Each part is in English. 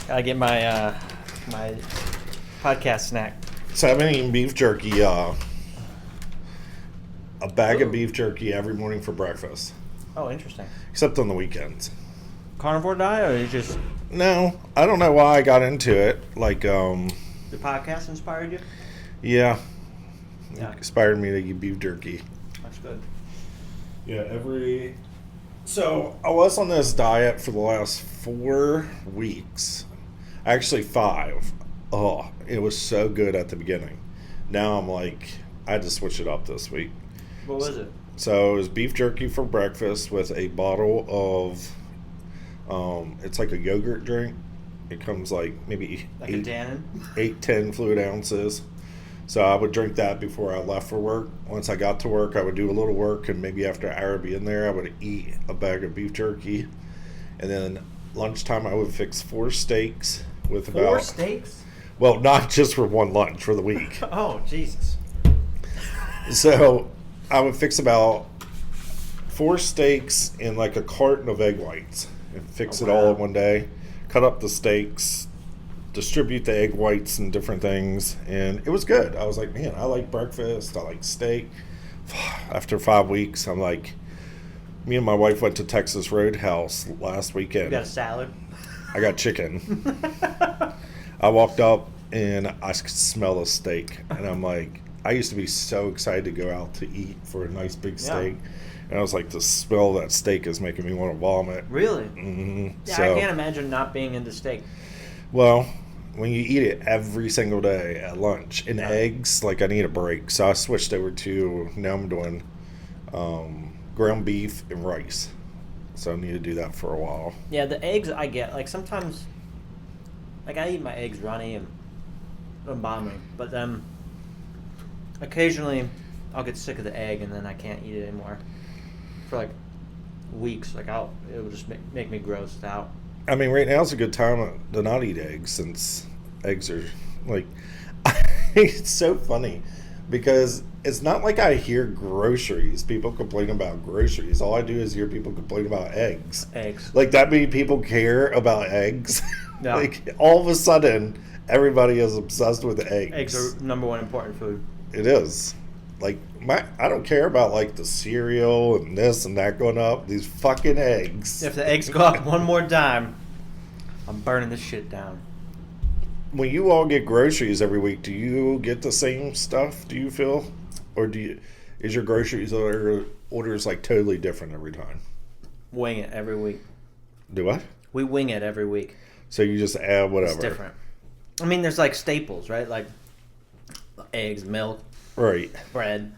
Gotta get my my podcast snack. So I've been eating beef jerky, a bag of Ooh. beef jerky every morning for breakfast, Oh, interesting. except on the weekends. Carnivore diet, or you just No, I don't know why I got into it. the podcast inspired you? Yeah, Yeah, inspired me to eat beef jerky. that's good. Yeah, So I was on this diet for the last 4 weeks. Actually, 5. Oh, it was so good at the beginning. Now I'm like, I had to switch it up this week. What was it? So it was beef jerky for breakfast with a bottle of, it's like a yogurt drink. It comes like maybe Like a Dannon? 10 fluid ounces. So I would drink that before I left for work. Once I got to work, I would do a little work, and maybe after an hour being there, I would eat a bag of beef jerky. And then lunchtime, I would fix 4 steaks with 4 steaks? well, not just for one lunch, for the week. Oh, Jesus. So I would fix about 4 steaks and like a carton of egg whites and fix Oh, it all wow. in one day. Cut up the steaks, distribute the egg whites and different things, and it was good. I was like, man, I like breakfast. I like steak. After 5 weeks, I'm like, me and my wife went to Texas Roadhouse last You weekend. got a salad? I got chicken. I walked up and I could smell the steak, and I'm like, I used to be so excited to go out to eat for a nice big steak, and I was like, the smell of that steak is making me want to vomit. Really? Yeah, I So, can't imagine not being into steak. well, when you eat it every single day at lunch, and Yeah. eggs, like I need a break, so I switched over to now I'm doing ground beef and rice. So I need to do that for a while. Yeah, the eggs I get, like sometimes, like I eat my eggs runny and don't bother me, but then occasionally I'll get sick of the egg and then I can't eat it anymore for like weeks. Like it'll just make me grossed out. I mean, right now is a good time to not eat eggs, since eggs are like, it's so funny because it's not like I hear people complain about groceries. All I do is hear people complain about eggs. Eggs. Like, that many people care about eggs. Yeah. Like, all of a sudden, everybody is obsessed with eggs. Eggs are number one important food. It is. Like, I don't care about like the cereal and this and that going up. These fucking eggs. If the eggs go up one more dime, I'm burning this shit down. When you all get groceries every week, do you get the same stuff, do you feel? Or is your groceries orders like totally different every time? Wing it every week. Do what? We wing it every week. So you just add whatever. It's different. I mean, there's like staples, right? Like eggs, milk, Right. bread.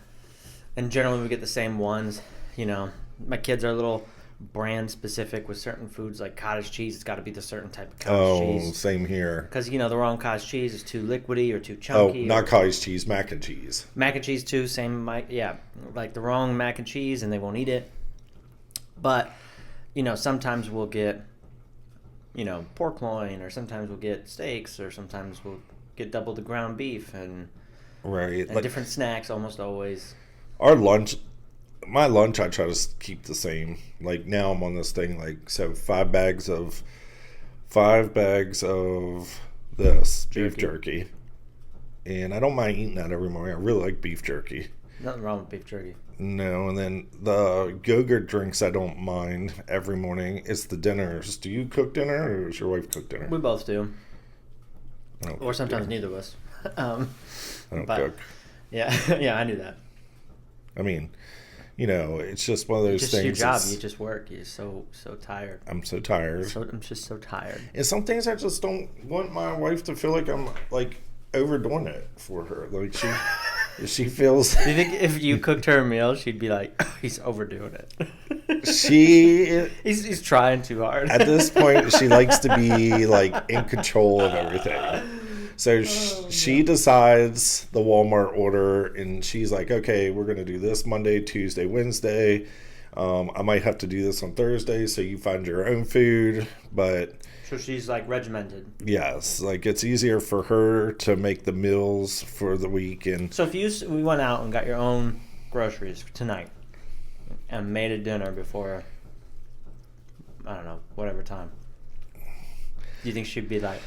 And generally we get the same ones. You know, my kids are a little brand specific with certain foods, like cottage cheese. It's got to be the certain type of cottage cheese. Same here. Because, you know, the wrong cottage cheese is too liquidy or too Oh, chunky. not cottage cheese, mac and cheese. Mac and cheese too, same, yeah, like the wrong mac and cheese and they won't eat it. But, you know, sometimes we'll get, you know, pork loin, or sometimes we'll get steaks, or sometimes we'll get double the ground beef and Right. different snacks almost always. Our lunch, my lunch, I try to keep the same. Like, now I'm on this thing, like, so 5 bags of this beef jerky. And I don't mind eating that every morning. I really like beef jerky. Nothing wrong with beef jerky. No, and then the yogurt drinks I don't mind every morning. It's the dinners. Do you cook dinner, or does your wife cook dinner? We both do. I don't Or cook sometimes dinner. neither of us. I don't but- cook. Yeah, yeah, I knew that. I mean, you know, it's just one of those Just things. your job, it's- you just work. You're so tired. I'm so tired. I'm just so tired. And some things I just don't want my wife to feel like I'm like overdoing it for her. Like she feels Do you think if you cooked her a meal, she'd be like, he's overdoing it? she He's trying too hard. at this point she likes to be like in control of everything. So she decides the Walmart order, and she's like, okay, we're going to do this Monday, Tuesday, Wednesday. I might have to do this on Thursday, so you find your own food. But So she's like regimented. yes, like it's easier for her to make the meals for the week. And So if we went out and got your own groceries tonight and made a dinner before time? Do you think she'd be like,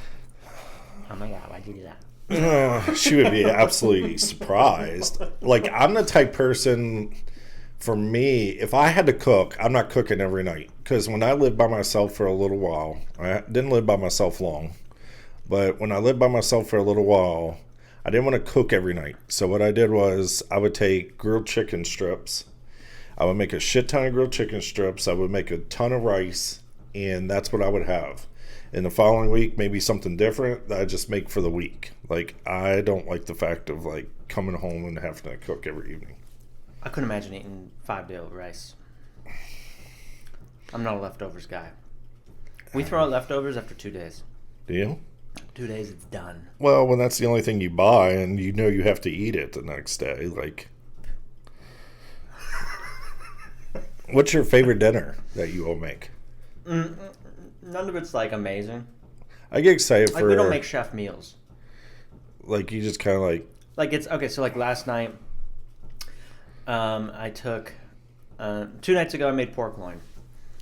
"Oh my God, why'd you do that?" She would be absolutely surprised. Like, I'm the type person, for me, if I had to cook, I'm not cooking every night. Because when I lived by myself for a little while, I didn't live by myself long, but when I lived by myself for a little while, I didn't want to cook every night. So what I did was I would take grilled chicken strips. I would make a shit ton of grilled chicken strips. I would make a ton of rice, and that's what I would have. In the following week, maybe something different that I just make for the week. Like, I don't like the fact of, like, coming home and having to cook every evening. I couldn't imagine eating 5-day old rice. I'm not a leftovers guy. We throw out leftovers after 2 days. Do you? 2 days, it's done. Well, when that's the only thing you buy and you know you have to eat it the next day, like... What's your favorite dinner that you will make? None of it's, like, amazing. I get excited Like, for... we don't make chef meals. Like, you just kind of like... Like, it's... Okay, so, like, last night, I took... 2 nights ago, I made pork loin.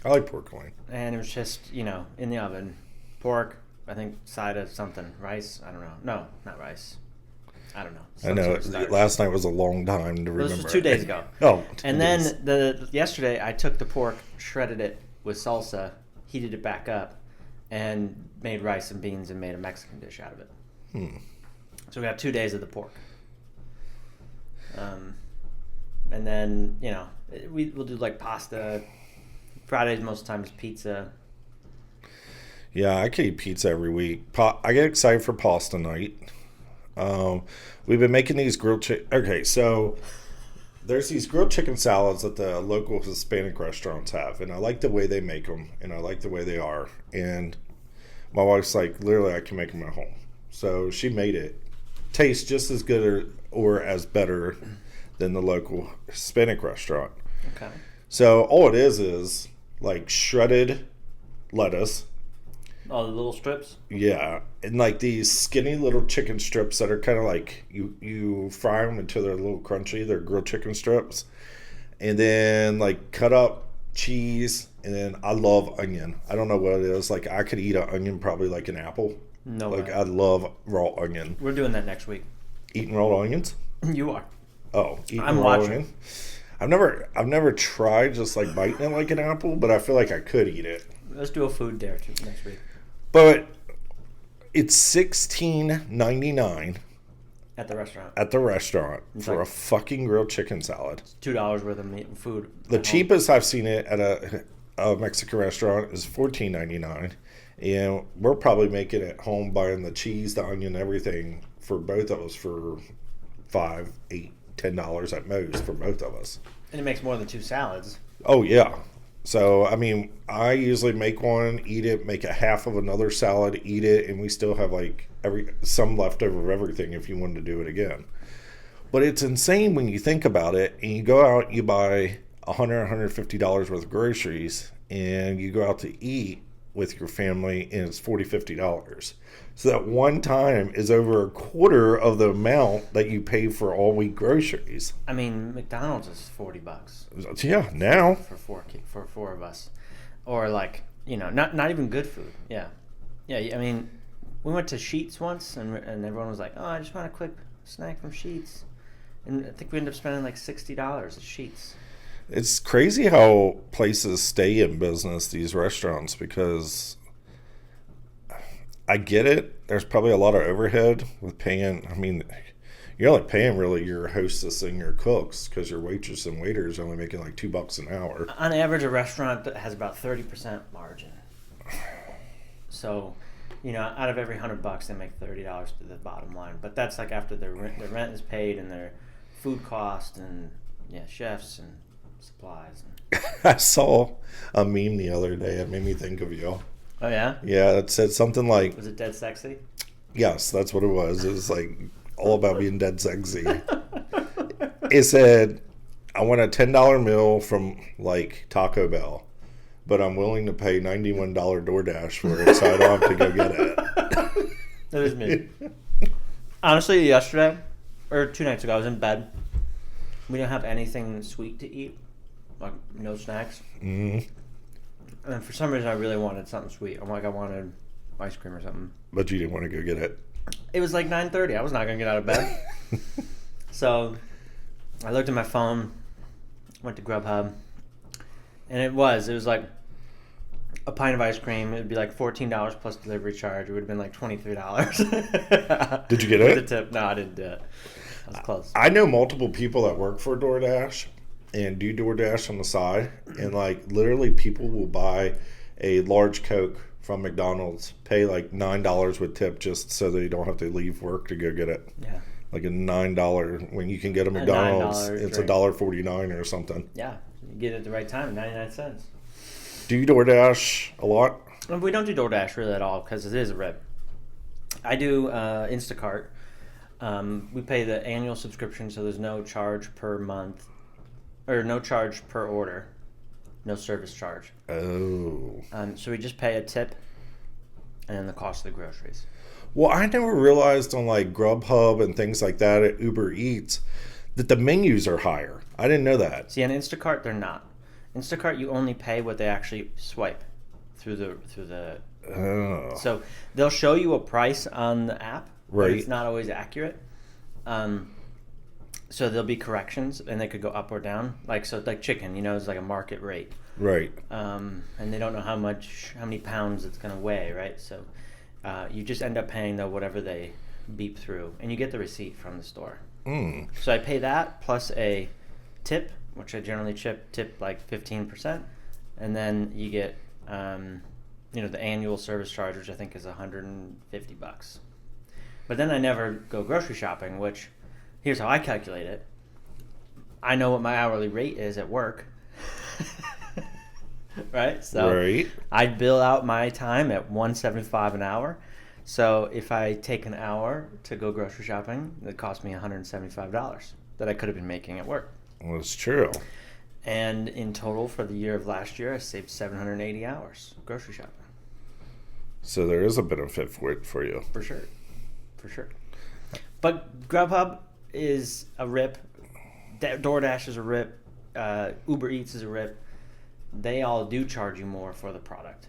I like pork loin. And it was just, you know, in the oven. Pork, I think, side of something. Rice? I don't know. No, not rice. I don't know. I know. Some sort of starch. Last night was a long time to remember. This was 2 days ago. Oh, and then yesterday, I took the pork, shredded it with salsa, heated it back up, and made rice and beans and made a Mexican dish out of it. So we got 2 days of the pork. And then, you know, we'll do like pasta. Fridays most times pizza. Yeah, I could eat pizza every week. I get excited for pasta night. We've been making these grilled chicken. Okay, so there's these grilled chicken salads that the local Hispanic restaurants have, and I like the way they make them, and I like the way they are. And my wife's like, literally, I can make them at home. So she made it. Tastes just as good or as better than the local Hispanic restaurant. Okay. So all it is like shredded lettuce. Oh, the little strips? Yeah, and like these skinny little chicken strips that are kind of like you fry them until they're a little crunchy. They're grilled chicken strips, and then like cut up cheese, and then I love onion. I don't know what it is. Like I could eat an onion probably like an apple. No Like way. I love raw onion. We're doing that next week. Eating raw onions? You are. Oh, eating I'm raw watching. onion. I've never tried just like biting it like an apple, but I feel like I could eat it. Let's do a food dare next week. But it's $16.99 At the restaurant. at the restaurant for like- a fucking grilled chicken salad. $2 worth of food. The at home. cheapest I've seen it at a Mexican restaurant is $14.99, and we're probably making it home buying the cheese, the onion, everything for both of us for $5, $8, $10 at most for both of us. And it makes more than 2 salads. Oh yeah. So I mean, I usually make one, eat it, make a half of another salad, eat it, and we still have like some leftover of everything if you wanted to do it again. But it's insane when you think about it, and you go out, you buy $150 worth of groceries, and you go out to eat with your family, and it's $50. So that one time is over a quarter of the amount that you pay for all week groceries. I mean, McDonald's is $40 Yeah, now. for 4 of us, or like, you know, not even good food. Yeah. I mean, we went to Sheetz once, and everyone was like, "Oh, I just want a quick snack from Sheetz," and I think we ended up spending like $60 at Sheetz. It's crazy how places stay in business, these restaurants, because I get it. There's probably a lot of overhead with paying. I mean, you're only paying really your hostess and your cooks, because your waitress and waiters are only making like $2 an hour. On average, a restaurant that has about 30% margin. So, you know, out of every $100, they make $30 to the bottom line. But that's like after their rent is paid and their food cost and chefs and supplies. I saw a meme the other day. It made me think of you. Oh yeah? Yeah, it said something like, Was it dead sexy? yes, that's what it was. It was like all about being dead sexy. It said, I want a $10 meal from like Taco Bell, but I'm willing to pay $91 DoorDash for it, so I don't have to go get it. That is me. Honestly, yesterday, or 2 nights ago, I was in bed. We didn't have anything sweet to eat. Like, no snacks. Mm-hmm. And for some reason, I really wanted something sweet. I'm like, I wanted ice cream or something. But you didn't want to go get it. It was like 9:30. I was not gonna get out of bed. So I looked at my phone, went to Grubhub, and it was like a pint of ice cream. It would be like $14 plus delivery charge. It would have been like $23. Did you get With it? the tip? No, I didn't do it. I was close. I know multiple people that work for DoorDash and do DoorDash on the side, and like literally people will buy a large Coke from McDonald's, pay like $9 with tip just so they don't have to leave work to go get it. Yeah. Like a $9 when you can get a McDonald's, it's drink. $1.49 or something. Yeah. You get it at the right time, 99 cents. Do you DoorDash a lot? We don't do DoorDash really at all because it is a rip. I do Instacart. We pay the annual subscription, so there's no charge per month, or no charge per order, no service charge. Oh. So we just pay a tip and then the cost of the groceries. Well, I never realized on like Grubhub and things like that at Uber Eats that the menus are higher. I didn't know that. See, on Instacart, they're not. Instacart, you only pay what they actually swipe through the. Oh. So they'll show you a price on the app, but Right. it's not always accurate. So there'll be corrections, and they could go up or down. Like chicken, it's like a market rate. Right. And they don't know how many pounds it's going to weigh, right? So you just end up paying whatever they beep through, and you get the receipt from the store. Mm. So I pay that plus a tip, which I generally tip like 15%, and then you get the annual service charge, which I think is $150. But then I never go grocery shopping, which here's how I calculate it. I know what my hourly rate is at work. Right? So Right. I bill out my time at $175 an hour. So if I take an hour to go grocery shopping, it costs me $175 that I could have been making at work. Well, it's true. And in total for the year of last year, I saved 780 hours grocery shopping. So there is a benefit for it for you. For sure. But Grubhub is a rip. DoorDash is a rip. Uber Eats is a rip. They all do charge you more for the product.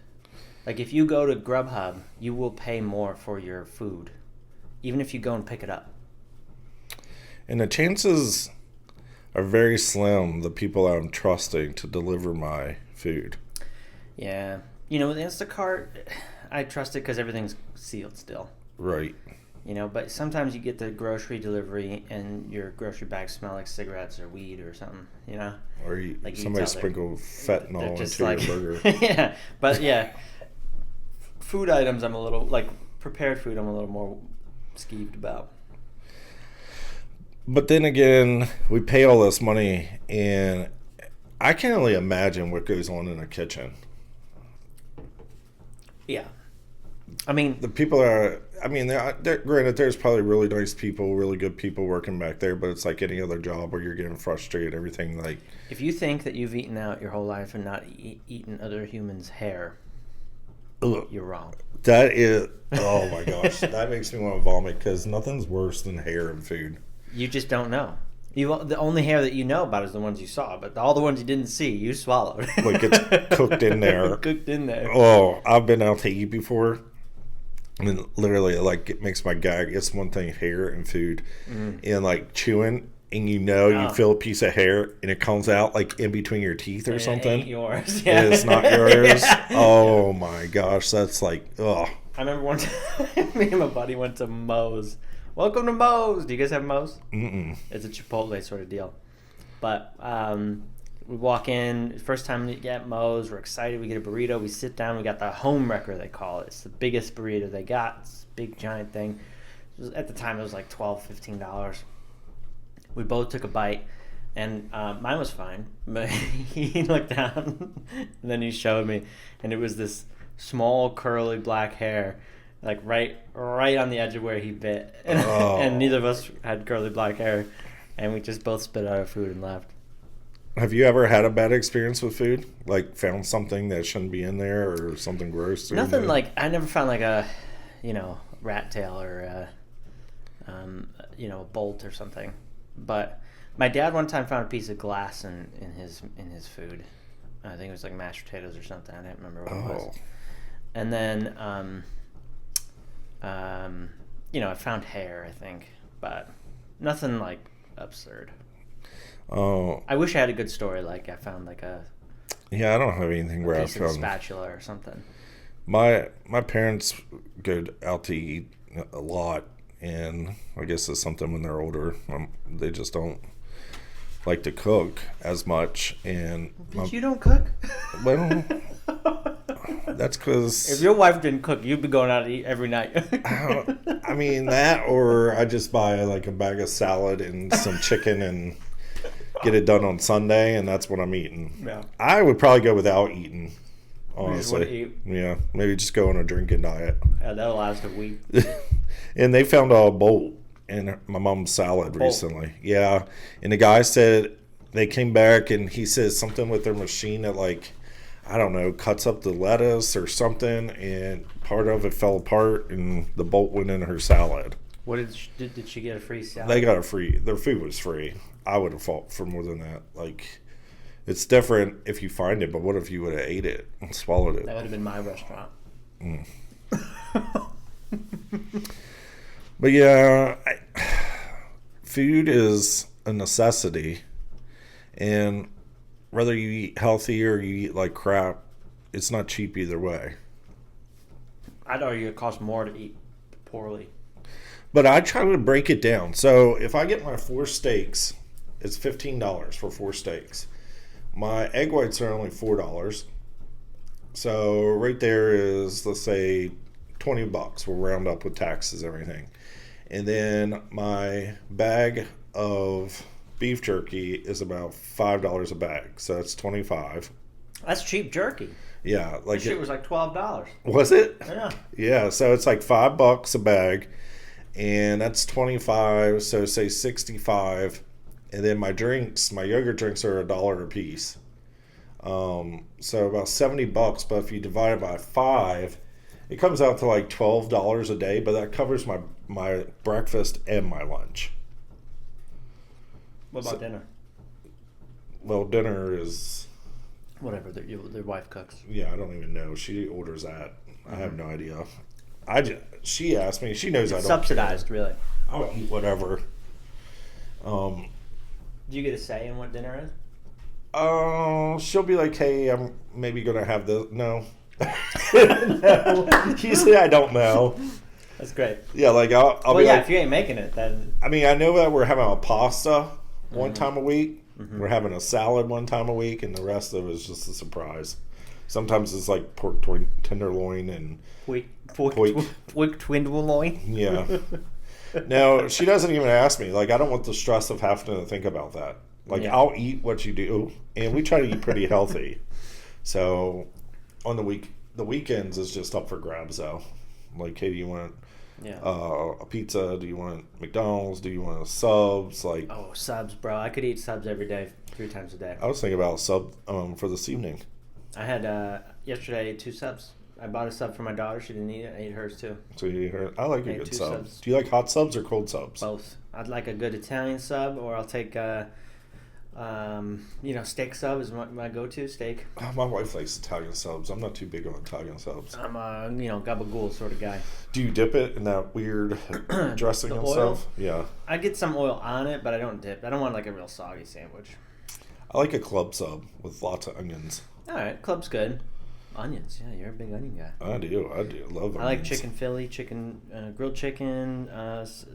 Like if you go to Grubhub, you will pay more for your food, even if you go and pick it up. And the chances are very slim the people I'm trusting to deliver my food. Yeah. With Instacart, I trust it because everything's sealed still. Right. But sometimes you get the grocery delivery and your grocery bags smell like cigarettes or weed or something, Or Like you somebody tell they're- sprinkle fentanyl They're just into like, your burger. yeah. But yeah, food items I'm a little, prepared food I'm a little more skeeved about. But then again, we pay all this money, and I can only imagine what goes on in a kitchen. Yeah. I mean, The people are, they're granted, there's probably really nice people, really good people working back there, but it's like any other job where you're getting frustrated, everything like... if you think that you've eaten out your whole life and not eaten other humans' hair, Ugh. you're wrong. That is, oh my gosh, that makes me want to vomit because nothing's worse than hair in food. You just don't know. The only hair that you know about is the ones you saw, but all the ones you didn't see, you swallowed. Like it's cooked in there. Cooked in there. Oh, I've been out to eat before, and literally, like, it makes my gag. It's one thing, hair and food, and like chewing, and you feel a piece of hair, and it comes out like in between your teeth or It something. ain't yours. And it's not yours. Yeah. Oh my gosh, that's like, oh. I remember one time, me and my buddy went to Moe's. Welcome to Moe's. Do you guys have Moe's? Mm-mm. It's a Chipotle sort of deal. But we walk in, first time we get Moe's, we're excited, we get a burrito, we sit down, we got the home wrecker, they call it. It's the biggest burrito they got. It's a big, giant thing. At the time, it was like $12, $15. We both took a bite, and mine was fine. But he looked down, and then he showed me, and it was this small, curly black hair, like right on the edge of where he bit. Oh. And neither of us had curly black hair, and we just both spit out our food and left. Have you ever had a bad experience with food? Like found something that shouldn't be in there or something gross? Nothing like, I never found like a, rat tail or a bolt or something. But my dad one time found a piece of glass in his food. I think it was like mashed potatoes or something. I don't remember what it was. Oh. And then, I found hair, I think, but nothing like absurd. Oh. I wish I had a good story. Like I found like a Yeah, I don't have anything where I piece of a found. spatula or something. My parents go out to eat a lot, and I guess it's something when they're older. They just don't like to cook as much, and But you don't cook? well, that's If because your wife didn't cook, you'd be going out to eat every night. I mean that, or I just buy like a bag of salad and some chicken and get it done on Sunday, and that's what I'm eating. Yeah. I would probably go without eating. You just wanna Honestly, eat. yeah, maybe just go on a drinking diet. Yeah, that'll last a week. And they found a bolt in my mom's salad recently. Yeah, and the guy said they came back and he said something with their machine that like I don't know cuts up the lettuce or something, and part of it fell apart and the bolt went in her salad. What did she get a free salad? They got a free. Their food was free. I would have fought for more than that. Like, it's different if you find it, but what if you would have ate it and swallowed it? That would have been my restaurant. But yeah, food is a necessity, and whether you eat healthy or you eat like crap, it's not cheap either way. I'd argue it costs more to eat poorly. But I try to break it down. So if I get my 4 steaks, it's $15 for 4 steaks. My egg whites are only $4. So right there is, let's say, $20. We'll round up with taxes, everything. And then my bag of beef jerky is about $5 a bag. So that's $25. That's cheap jerky. Yeah, like That shit was like $12. was it? Yeah. Yeah, so it's like $5 a bag, and that's 25. So say 65, and then my drinks, my yogurt drinks are $1 a piece. So about $70. But if you divide it by 5, it comes out to like $12 a day. But that covers my breakfast and my lunch. What about dinner? Well, dinner is Whatever their wife cooks. I don't even know. She orders that. I have no idea. She asked me. She knows I don't Subsidized, really. I'll eat whatever. Do you get a say in what dinner is? She'll be like, "Hey, I'm maybe gonna have this." No, no. Usually I don't know. That's great. Yeah, like I'll Well, be yeah, like, if you ain't making it, then I mean, I know that we're having a pasta one time a week. We're having a salad one time a week, and the rest of it is just a surprise. Sometimes it's like pork tenderloin and Pork tenderloin. yeah. No, she doesn't even ask me. Like, I don't want the stress of having to think about that. Like, Yeah. I'll eat what you do, and we try to eat pretty healthy. So, on the weekends is just up for grabs, though. Like, hey, do you want Yeah. a pizza? Do you want McDonald's? Do you want subs? Like, Oh, subs, bro. I could eat subs every day, 3 times a day. I was thinking about a sub for this evening. I had, yesterday I ate 2 subs. I bought a sub for my daughter. She didn't eat it. I ate hers too. So I like a Hey, good 2 sub. subs. Do you like hot subs or cold subs? Both. I'd like a good Italian sub, or I'll take, steak sub is my go-to steak. Oh, my wife likes Italian subs. I'm not too big on Italian subs. I'm a, gabagool sort of guy. Do you dip it in that weird dressing The and oil? stuff? Yeah. I get some oil on it, but I don't dip. I don't want like a real soggy sandwich. I like a club sub with lots of onions. All right, club's good. Onions, yeah, you're a big onion guy. I do. Love onions. I like chicken Philly, grilled chicken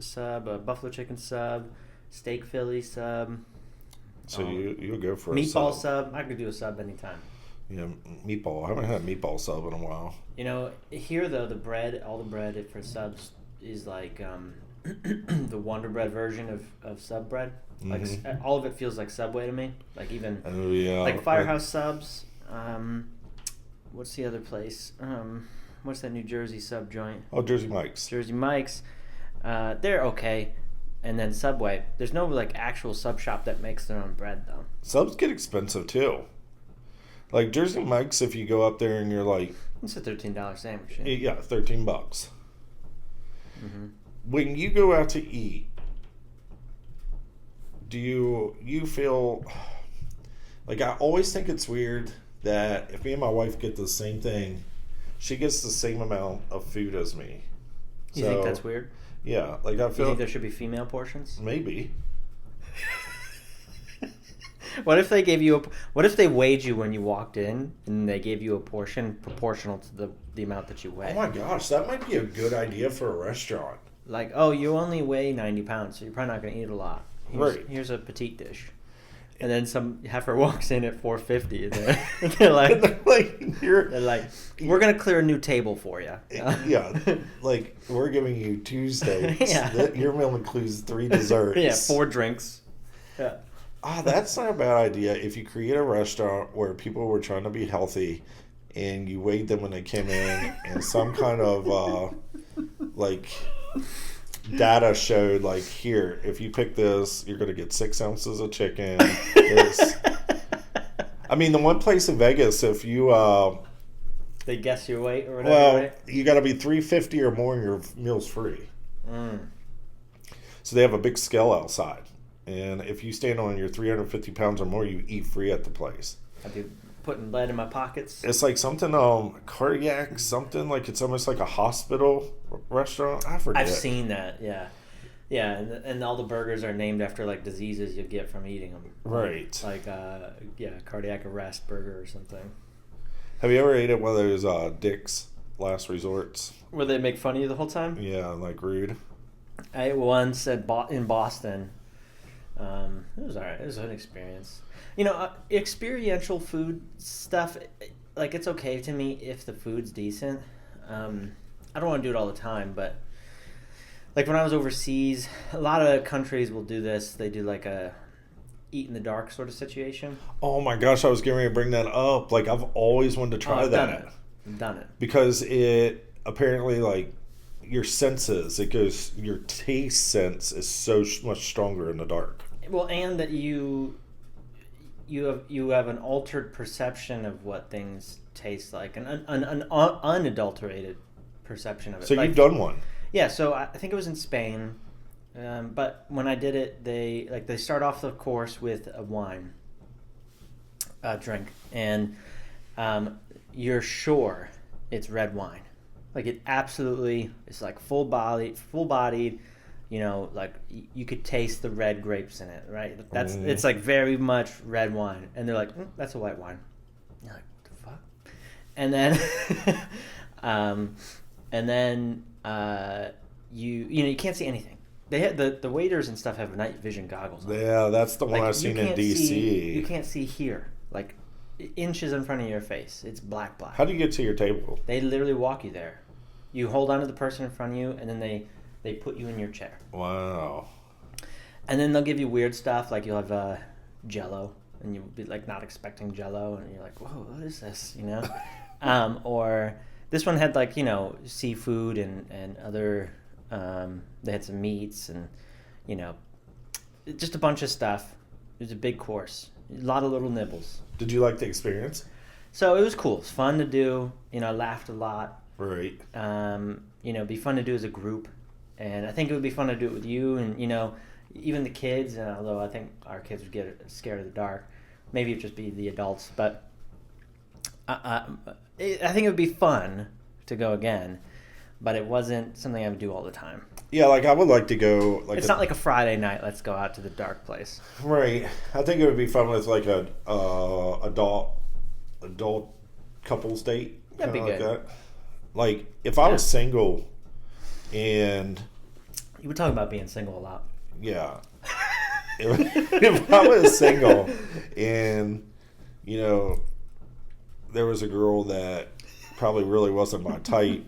sub, buffalo chicken sub, steak Philly sub, So you'll go for a meatball sub. sub. I could do a sub anytime. Yeah, meatball. I haven't had meatball sub in a while. Here though, all the bread for subs is like the Wonder Bread version of sub bread. Like all of it feels like Subway to me. Like even Oh yeah. like Firehouse subs. What's the other place? What's that New Jersey sub joint? Oh, Jersey Mike's. Jersey Mike's. They're okay. And then Subway. There's no like actual sub shop that makes their own bread though. Subs get expensive too. Like Jersey Mike's, if you go up there and you're like, It's a $13 sandwich. yeah, $13. When you go out to eat, do you feel like I always think it's weird that if me and my wife get the same thing, she gets the same amount of food as me. You think that's weird? Yeah, like I You feel think there should be female portions? maybe. What if they gave you what if they weighed you when you walked in and they gave you a portion proportional to the amount that you weigh? Oh my gosh, that might be a good idea for a restaurant. Like, oh, you only weigh 90 pounds, so you're probably not going to eat a lot. Right. Here's a petite dish. And then some heifer walks in at 450 and they're like, they're like, we're going to clear a new table for you. Yeah, like we're giving you 2 steaks. Yeah. Your meal includes 3 desserts. Yeah, 4 drinks. Yeah. That's not a bad idea. If you create a restaurant where people were trying to be healthy and you weighed them when they came in and some kind of like data showed like, here, if you pick this, you're going to get 6 ounces of chicken. I mean, the one place in Vegas, if you they guess your weight or whatever, well, right? you got to be 350 or more and your meal's free. So they have a big scale outside. And if you stand on your 350 pounds or more, you eat free at the place. I'd be putting lead in my pockets. It's like something cardiac, something like it's almost like a hospital restaurant. I forget. I've seen that, yeah. Yeah, and all the burgers are named after like diseases you get from eating them. Right. Like, cardiac arrest burger or something. Have you ever ate at one of those Dick's Last Resorts? Where they make fun of you the whole time? Yeah, like rude. I once in Boston. It was alright. It was an experience. Experiential food stuff, like it's okay to me if the food's decent. I don't want to do it all the time, but like when I was overseas, a lot of countries will do this. They do like a eat in the dark sort of situation. Oh my gosh, I was getting ready to bring that up. Like I've always wanted to try I've that. Done it. Because it apparently like your senses, your taste sense is so much stronger in the dark. Well, and that you have an altered perception of what things taste like, an unadulterated perception of it. So like, you've done one. Yeah, so I think it was in Spain, but when I did it, they start off the course with a wine drink, and you're sure it's red wine, like it absolutely it's like full bodied. Like you could taste the red grapes in it, right? It's like very much red wine, and they're like, that's a white wine. You're like, the fuck? And then, you can't see anything. They had the waiters and stuff have night vision goggles on. Yeah, that's the one Like, I've seen in DC. You can't see here, like inches in front of your face. It's black. How do you get to your table? They literally walk you there. You hold on to the person in front of you, and then they put you in your chair. Wow. And then they'll give you weird stuff, like you'll have Jell-O, and you'll be like not expecting Jell-O, and you're like, whoa, what is this? Or this one had like seafood and other. They had some meats and just a bunch of stuff. It was a big course, a lot of little nibbles. Did you like the experience? So it was cool. It's fun to do. I laughed a lot. Right. It'd be fun to do as a group. And I think it would be fun to do it with you and, even the kids. Although I think our kids would get scared of the dark. Maybe it'd just be the adults. But I think it would be fun to go again. But it wasn't something I would do all the time. Yeah, like I would like to go. It's not like a Friday night, let's go out to the dark place. Right. I think it would be fun with like a adult couples date. That'd be good. Like that. Like if I was single and... You were talking about being single a lot. Yeah. if I was single and, there was a girl that probably really wasn't my type.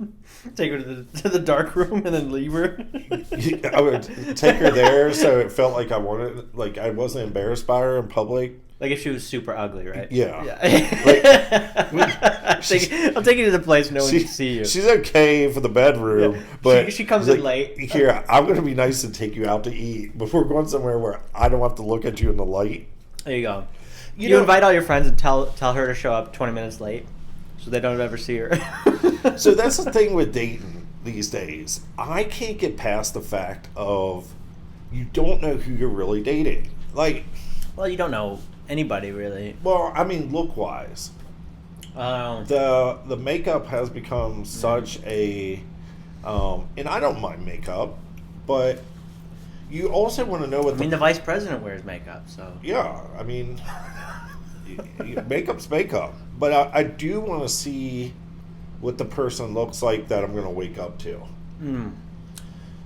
Take her to the dark room and then leave her. I would take her there so it felt like I wasn't embarrassed by her in public. Like if she was super ugly, right? Yeah. I'll take you to the place no one can see you. She's okay for the bedroom, Yeah. but she comes in late. Here, I'm going to be nice and take you out to eat, but we're going somewhere where I don't have to look at you in the light. There you go. You invite all your friends and tell her to show up 20 minutes late so they don't ever see her. So that's the thing with dating these days. I can't get past the fact of you don't know who you're really dating. Like, well, you don't know anybody really. well, I mean, look-wise. The makeup has become such a, and I don't mind makeup, but you also want to know what I mean, the vice president wears makeup, so. yeah, I mean, makeup's makeup, but I do want to see what the person looks like that I'm going to wake up to. Mm.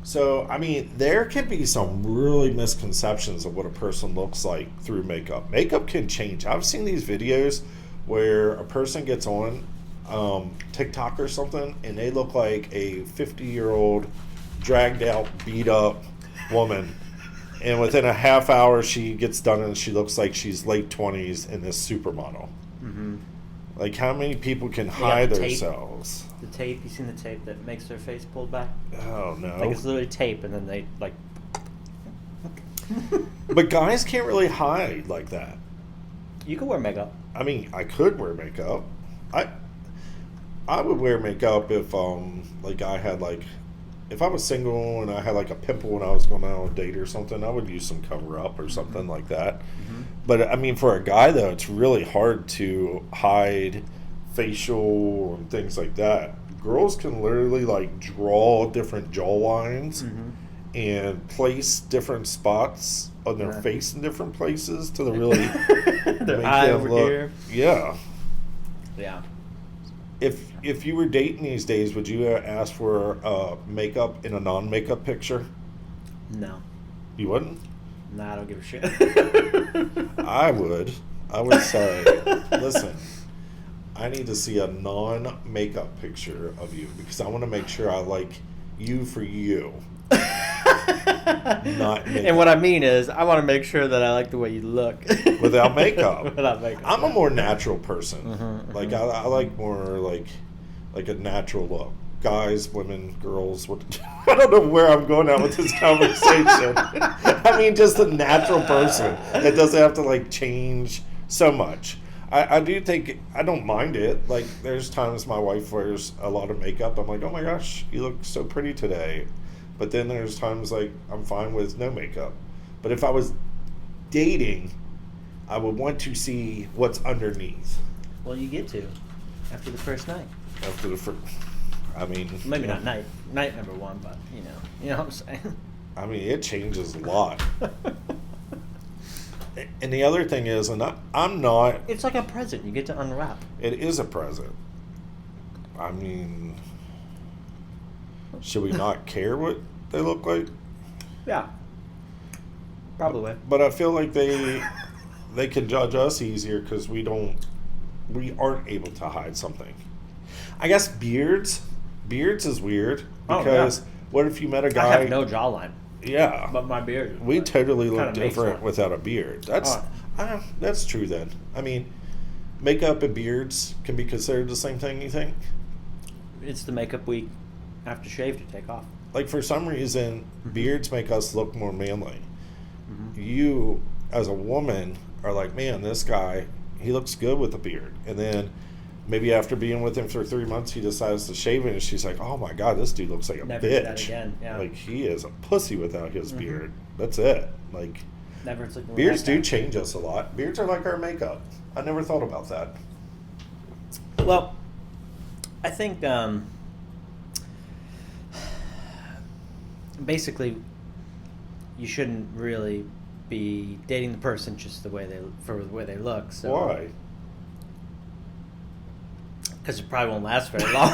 So, I mean, there can be some really misconceptions of what a person looks like through makeup. Makeup can change. I've seen these videos where a person gets on TikTok or something, and they look like a 50-year-old, dragged out, beat up woman. And within a half hour, she gets done and she looks like she's late 20s and this supermodel. Mm-hmm. Like, how many people can got hide the tape. themselves? The tape, you seen the tape that makes their face pulled back? Oh, no. Like, it's literally tape, and then they, like... But guys can't really hide like that. You can wear makeup. I mean, I could wear makeup. I would wear makeup if like I had like if I was single and I had like a pimple when I was going out on a date or something, I would use some cover up or something like that. Mm-hmm. But I mean, for a guy though, it's really hard to hide facial and things like that. Girls can literally like draw different jaw lines Mm-hmm. and place different spots on their Yeah. face in different places to really Their make eye them over look. here. Yeah. Yeah. If you were dating these days, would you ask for makeup in a non-makeup picture? No. You wouldn't? Nah, I don't give a shit. I would. I would say, listen, I need to see a non-makeup picture of you because I want to make sure I like you for you. Not makeup. And what I mean is, I want to make sure that I like the way you look. Without makeup. Without makeup. I'm a more natural person. Mhm, Like mhm. I like more like a natural look. Guys, women, girls. What? I don't know where I'm going at with this conversation. I mean, just a natural person. It doesn't have to like change so much. I do think I don't mind it. Like there's times my wife wears a lot of makeup. I'm like, oh my gosh, you look so pretty today. But then there's times like I'm fine with no makeup. But if I was dating, I would want to see what's underneath Well, you get to after the first night. after the first. I mean, Maybe you know, not night number one, but you know what I'm saying. I mean, it changes a lot. And the other thing is, and I'm not. It's like a present. You get to unwrap. It is a present. I mean, should we not care what they look like? Yeah. Probably. But I feel like they can judge us easier because we aren't able to hide something. I guess beards is weird because Oh, yeah. what if you met a guy? I have no jawline, Yeah, but my beard. we totally look kinda makes different one. without a beard. That's true then. I mean, makeup and beards can be considered the same thing. You think? It's the makeup we have to shave to take off. Like for some reason, beards make us look more manly. Mm-hmm. You, as a woman, are like, man, this guy, he looks good with a beard. And then maybe after being with him for 3 months, he decides to shave it, and she's like, oh my god, this dude looks like a Never bitch. do that again. Yeah. Like he is a pussy without his Mhm. beard. That's it. Like Never sleeping with beards that do guy. change us a lot. Beards are like our makeup. I never thought about that. Well, I think basically you shouldn't really be dating the person just the way they look. So, Why? Because it probably won't last very long.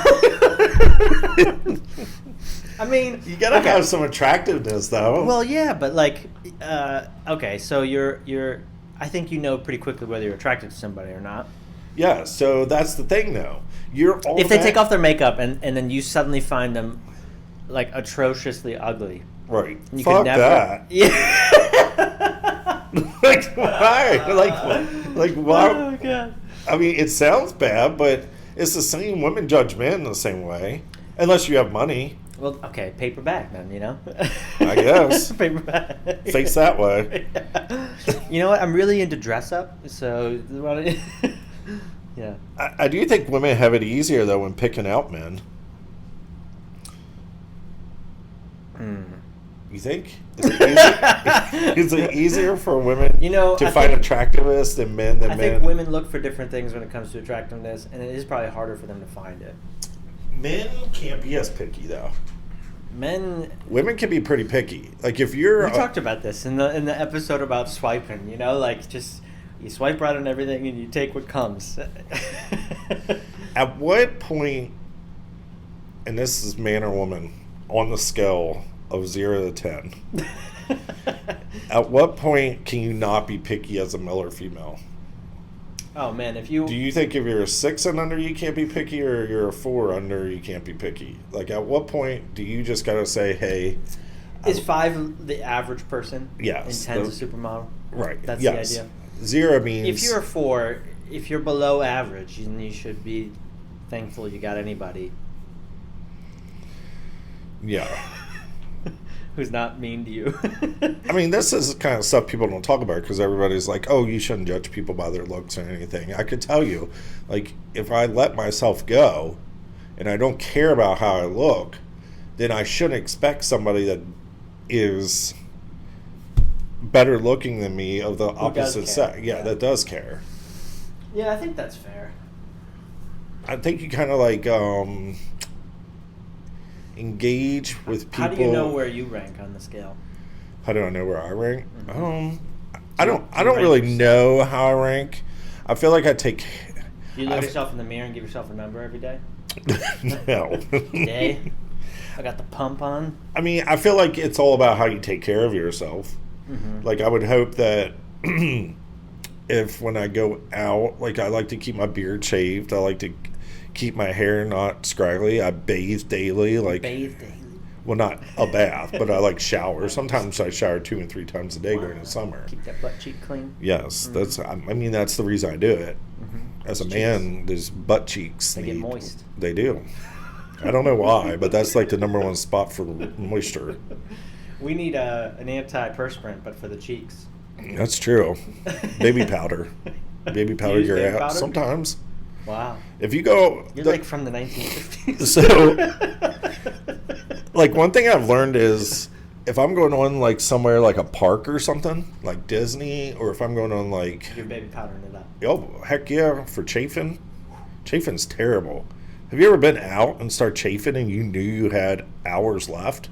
I mean, You gotta okay. have some attractiveness, though. Well, yeah, but like, okay, so you're. I think you know pretty quickly whether you're attracted to somebody or not. yeah. So that's the thing, though. You're all If they take off their makeup and then you suddenly find them like atrociously ugly, right. you Fuck could never. that. Yeah. Like why? Like why? Oh god. I mean, it sounds bad, but it's the same. Women judge men the same way, unless you have money. Well, okay, paper bag then, you know. I guess. Paper bag. Face that way. You know what? I'm really into dress up, so yeah. I do think women have it easier though when picking out men. You think? Is it easier for women You know, to I find think- attractiveness than men? I think women look for different things when it comes to attractiveness, and it is probably harder for them to find it. Men can't be as picky though. Men, Women can be pretty picky. Like if you're we talked about this in the episode about swiping. You know, like just you swipe right on everything and you take what comes. at what point, and this is man or woman, on the scale of 0 to 10, at what point can you not be picky as a male or female? Oh man, if you Do you think if you're a 6 and under you can't be picky, or you're a 4 under you can't be picky? Like at what point do you just gotta say, hey, is 5 the average person? Yes, And 10's a supermodel. right? That's yes. the idea. 0 means If you're a 4, if you're below average, then you should be thankful you got anybody yeah. who's not mean to you. I mean, this is the kind of stuff people don't talk about because everybody's like, oh, you shouldn't judge people by their looks or anything. I could tell you, like, if I let myself go and I don't care about how I look, then I shouldn't expect somebody that is better looking than me of the does opposite care. sex. Yeah, Yeah. that does care. Yeah, I think that's fair. I think you kind of like engage with people. How do you know where you rank on the scale? How do I know where I rank? Mhm. I Do don't you really rank yourself? know how I rank. I feel like I take Do you look at I've- yourself in the mirror and give yourself a number every day? no. Today, I got the pump on. I mean, I feel like it's all about how you take care of yourself. Mm-hmm. Like I would hope that if when I go out, like I like to keep my beard shaved. I like to keep my hair not scraggly. I bathe daily. Like Bathe daily. well, not a bath, but I like shower. Sometimes I shower 2 and 3 times a day during the summer. Keep that butt cheek clean. Yes, Mhm. that's. I mean, that's the reason I do it. Mm-hmm. As a man, there's butt cheeks. They get moist. They do. I don't know why, but that's like the number one spot for moisture. We need an antiperspirant, but for the cheeks. That's true. Baby powder. Baby powder use your baby ass. powder? Sometimes. Wow. If you go. You're like from the 1950s. So- Like one thing I've learned is if I'm going on like somewhere like a park or something, like Disney, or if I'm going on like. You're baby powdering it up. Oh, heck yeah, for chafing. Chafing's terrible. Have you ever been out and start chafing and you knew you had hours left?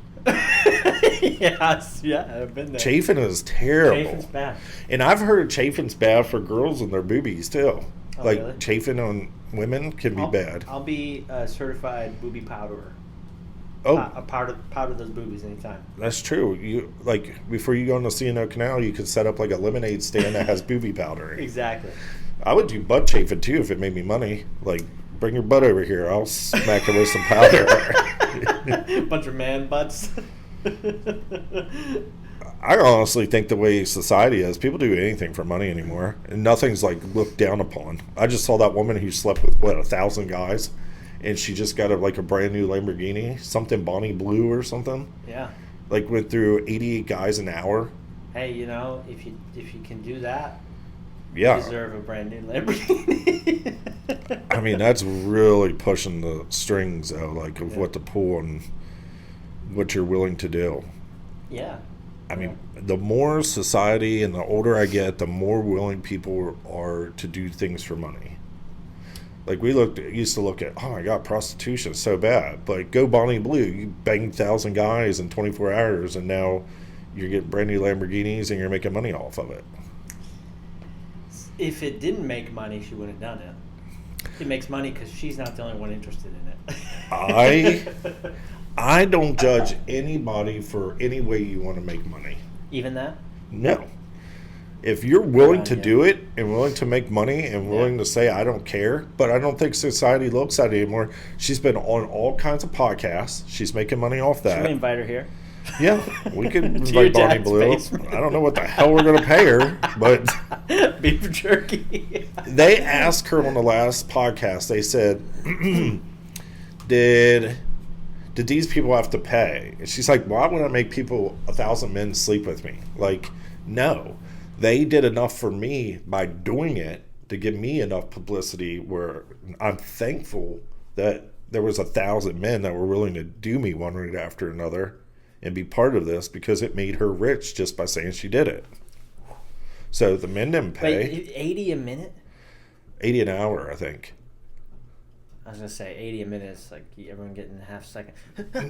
Yes, yeah, I've been there. Chafing is terrible. Chafing's bad. And I've heard chafing's bad for girls and their boobies too. Oh, Like really? chafing on women can be bad. I'll be a certified booby powderer. Oh, A powder those boobies anytime. that's true. You like before you go on the C&O Canal, you could set up like a lemonade stand that has booby powdering. Exactly. I would do butt chafing too if it made me money. Like, bring your butt over here. I'll smack it with some powder. Bunch of man butts. I honestly think the way society is, people do anything for money anymore, and nothing's like looked down upon. I just saw that woman who slept with 1,000 guys, and she just got a brand new Lamborghini, something Bonnie Blue or something. Yeah. Like went through 88 guys an hour. Hey, you know, if you can do that, you Yeah, deserve a brand new Lamborghini. I mean that's really pushing the strings though, like of Yeah. what to pull and what you're willing to do. Yeah. I mean, the more society and the older I get, the more willing people are to do things for money. Like used to look at, oh my God, prostitution is so bad. But go Bonnie Blue, you banged 1,000 guys in 24 hours, and now you're getting brand new Lamborghinis and you're making money off of it. If it didn't make money, she wouldn't have done it. It makes money because she's not the only one interested in it. I don't judge anybody for any way you want to make money. Even that? No. If you're willing to Yeah. do it and willing to make money and willing to say, I don't care, but I don't think society looks at it anymore. She's been on all kinds of podcasts. She's making money off Should we that. invite her here? Yeah, we could To your invite Bonnie dad's Blue. basement. I don't know what the hell we're going to pay her, but Beef jerky. they asked her on the last podcast, they said, did these people have to pay? And she's like, why would I make 1,000 men sleep with me? Like, no. They did enough for me by doing it to give me enough publicity where I'm thankful that there was 1,000 men that were willing to do me one right after another and be part of this because it made her rich just by saying she did it. So the men didn't pay. Wait, 80 a minute? 80 an hour, I think. I was gonna say 80 a minute is like everyone getting a half second.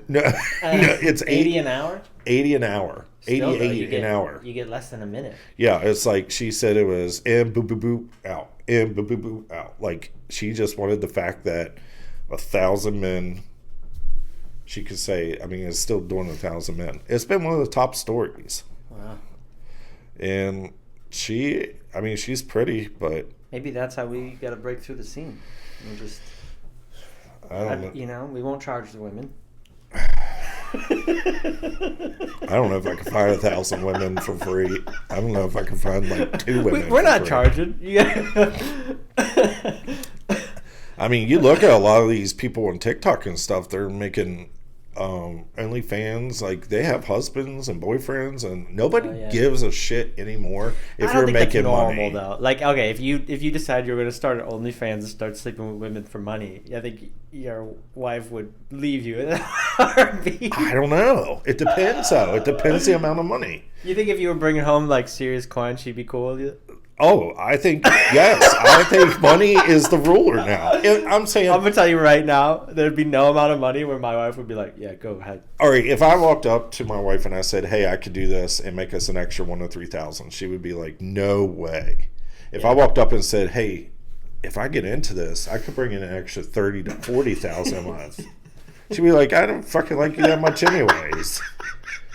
No, no, it's 80 an hour. 80 an hour. Still, 88 though, an hour. You get less than a minute. Yeah, it's like she said it was in, boop, boop, boop, out. In, boop, boop, boop, out. Like, she just wanted the fact that 1,000 men, she could say, I mean, it's still doing 1,000 men. It's been one of the top stories. Wow. And she's pretty, but Maybe that's how we got to break through the scene. We just, I don't know. you know, we won't charge the women. I don't know if I can find 1,000 women for free. I don't know if I can find like 2 women. We're for not free. charging. Yeah. I mean, you look at a lot of these people on TikTok and stuff, they're making OnlyFans. Like, they have husbands and boyfriends, and nobody gives a shit anymore if you're making money. Though. Like, okay, if you decide you're going to start an OnlyFans and start sleeping with women for money, I think your wife would leave you in a heartbeat. I don't know. It depends, though. It depends the amount of money. You think if you were bringing home, like, serious coin, she'd be cool with you? Oh, I think, yes. I think money is the ruler now. I'm saying... I'm going to tell you right now, there'd be no amount of money where my wife would be like, yeah, go ahead. All right, if I walked up to my wife and I said, hey, I could do this and make us an extra 1,000 to 3,000, she would be like, no way. If I walked up and said, hey, if I get into this, I could bring in an extra 30,000 to 40,000 a month. She'd be like, I don't fucking like you that much anyways.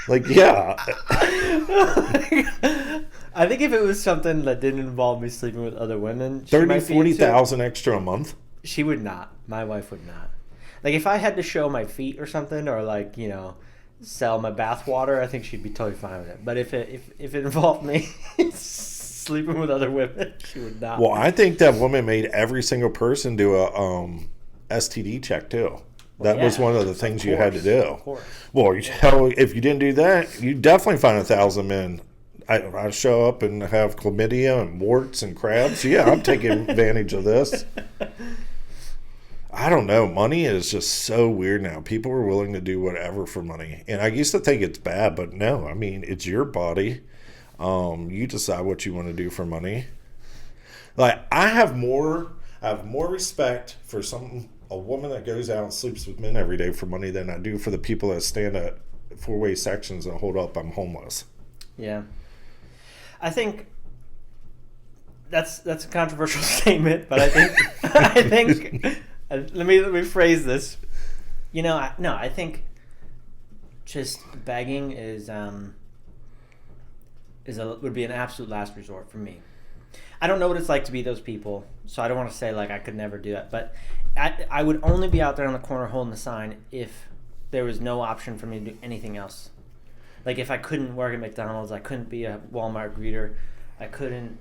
Like, yeah. I think if it was something that didn't involve me sleeping with other women, 30,000, 40,000 extra a month? She would not. My wife would not. Like, if I had to show my feet or something, or like, you know, sell my bath water, I think she'd be totally fine with it. But if it involved me sleeping with other women, she would not. Well, I think that woman made every single person do a STD check too. That was one of the things you had to do. Of course. Well, if you didn't do that, you definitely find 1,000 men. I show up and have chlamydia and warts and crabs. Yeah, I'm taking advantage of this. I don't know. Money is just so weird now. People are willing to do whatever for money. And I used to think it's bad, but no. I mean, it's your body. You decide what you want to do for money. Like, I have more respect for a woman that goes out and sleeps with men every day for money than I do for the people that stand at four-way sections and hold up, I'm homeless. Yeah. I think that's a controversial statement, but I think let me phrase this. You know, I think just begging would be an absolute last resort for me. I don't know what it's like to be those people, so I don't want to say like I could never do that, but I would only be out there on the corner holding the sign if there was no option for me to do anything else. Like, if I couldn't work at McDonald's, I couldn't be a Walmart greeter, I couldn't,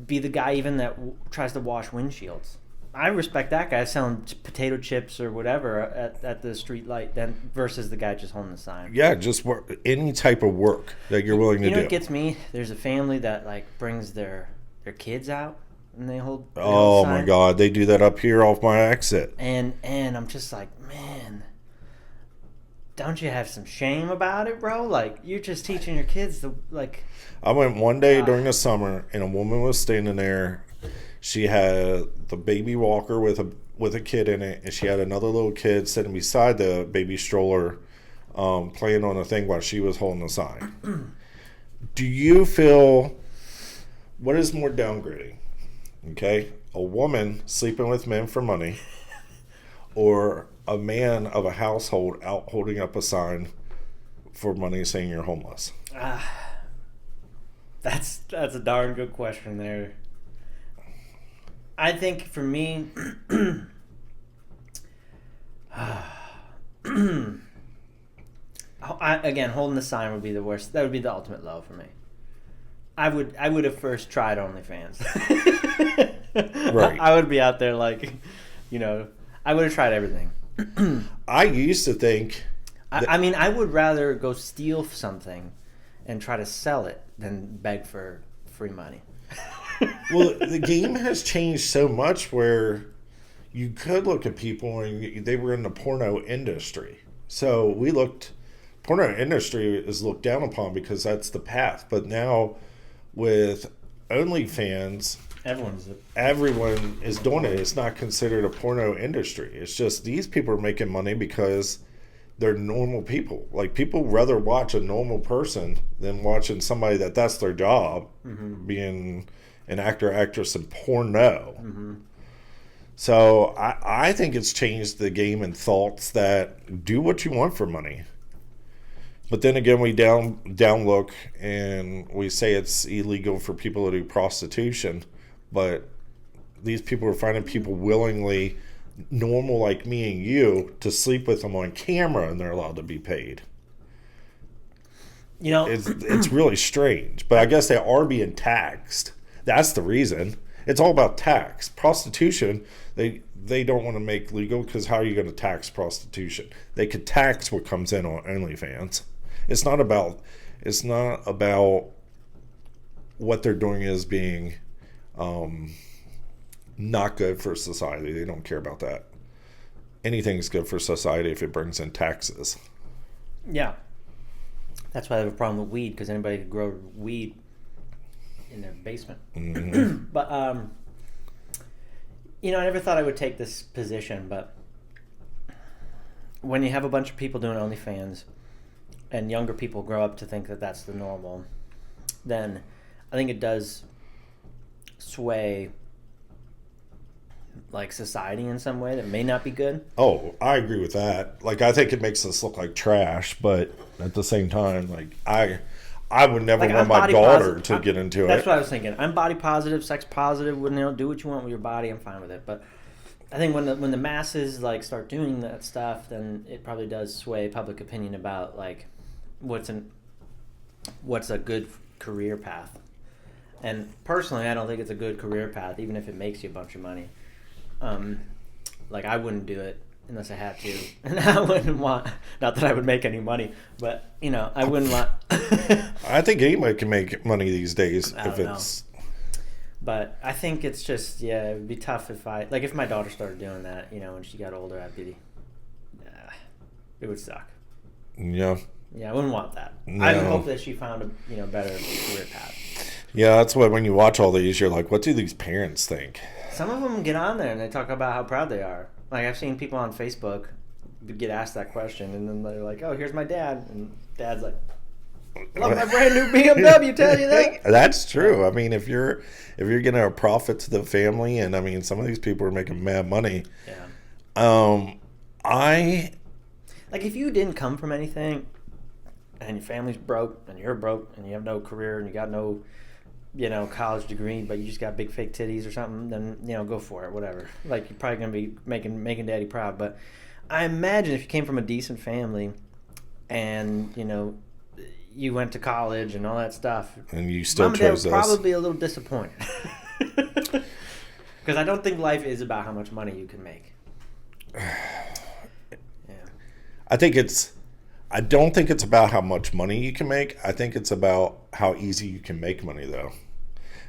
be the guy even that tries to wash windshields. I respect that guy selling potato chips or whatever at the street light then versus the guy just holding the sign. Yeah, just work, any type of work that you're willing to do. You know what gets me? There's a family that like brings their kids out and they hold. Oh my God, they do that up here off my exit. And I'm just like, man. Don't you have some shame about it, bro? Like, you're just teaching your kids to, like... I went one day during the summer, and a woman was standing there. She had the baby walker with a kid in it, and she had another little kid sitting beside the baby stroller playing on a thing while she was holding the sign. Do you feel... What is more downgrading? Okay? A woman sleeping with men for money, or a man of a household out holding up a sign for money saying you're homeless? That's a darn good question there. I think for me, again, holding the sign would be the worst. That would be the ultimate low for me. I would have first tried OnlyFans. Right. I would be out there like, I would have tried everything. I used to think... I mean, I would rather go steal something and try to sell it than beg for free money. Well, the game has changed so much where you could look at people and they were in the porno industry. So porno industry is looked down upon because that's the path. But now with OnlyFans, everyone is doing it. It's not considered a porno industry. It's just these people are making money because they're normal people. Like, people rather watch a normal person than watching somebody that's their job, being an actor, actress in porno. So I think it's changed the game in thoughts that do what you want for money. But then again, we down look and we say it's illegal for people to do prostitution. But these people are finding people willingly, normal like me and you, to sleep with them on camera, and they're allowed to be paid. You know, it's really strange. But I guess they are being taxed. That's the reason. It's all about tax. Prostitution, they don't want to make legal because how are you going to tax prostitution? They could tax what comes in on OnlyFans. It's not about what they're doing as being not good for society. They don't care about that. Anything's good for society if it brings in taxes. Yeah. That's why I have a problem with weed, because anybody could grow weed in their basement. But you know, I never thought I would take this position, but when you have a bunch of people doing OnlyFans and younger people grow up to think that that's the normal, then I think it does sway like society in some way that may not be good. Oh, I agree with that. Like, I think it makes us look like trash, but at the same time, like, I would never Like, want my daughter to get into That's it. what I was thinking. I'm body positive, sex positive. When, you know, do what you want with your body, I'm fine with it. But I think when the masses like start doing that stuff, then it probably does sway public opinion about like what's a good career path. And personally, I don't think it's a good career path, even if it makes you a bunch of money. Like, I wouldn't do it unless I had to, and I wouldn't want. Not that I would make any money, but you know, I wouldn't want. I think anybody can make money these days I if don't it's. But I think it's just, yeah, it would be tough if if my daughter started doing that, you know, when she got older, it would suck. Yeah. Yeah, I wouldn't want that. No. I would hope that she found a better career path. Yeah, that's why when you watch all these, you're like, what do these parents think? Some of them get on there and they talk about how proud they are. Like, I've seen people on Facebook get asked that question, and then they're like, "Oh, here's my dad," and Dad's like, "Love my brand new BMW." Tell you that. That's true. I mean, if you're getting a profit to the family, and I mean, some of these people are making mad money. Yeah. I Like, if you didn't come from anything, and your family's broke, and you're broke, and you have no career, and you got no, you know, college degree, but you just got big fake titties or something, then, you know, go for it, whatever. Like, you're probably going to be making daddy proud. But I imagine if you came from a decent family and, you know, you went to college and all that stuff, and you still Mom and Dad chose would this. probably be a little disappointed. Because I don't think life is about how much money you can make. Yeah. I don't think it's about how much money you can make. I think it's about how easy you can make money, though.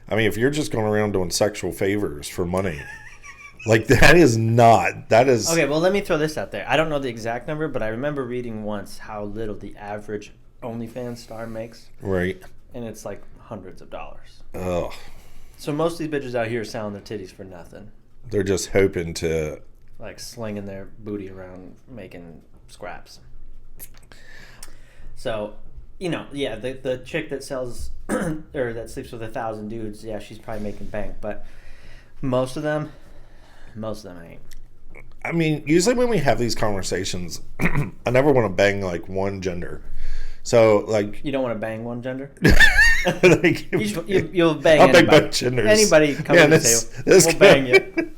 I mean, if you're just going around doing sexual favors for money, like, that is. Okay, well, let me throw this out there. I don't know the exact number, but I remember reading once how little the average OnlyFans star makes. Right. And it's like hundreds of dollars. Ugh. So most of these bitches out here are selling their titties for nothing. They're just hoping to. Like, slinging their booty around, making scraps. So, you know, yeah, the chick that sells or that sleeps with 1,000 dudes, yeah, she's probably making bank, but most of them ain't. I mean, usually when we have these conversations, I never want to bang like one gender. So, like, You don't want to bang one gender? like, You'll bang I'll anybody. bang both genders. Anybody come Yeah, to the this table, we'll bang you.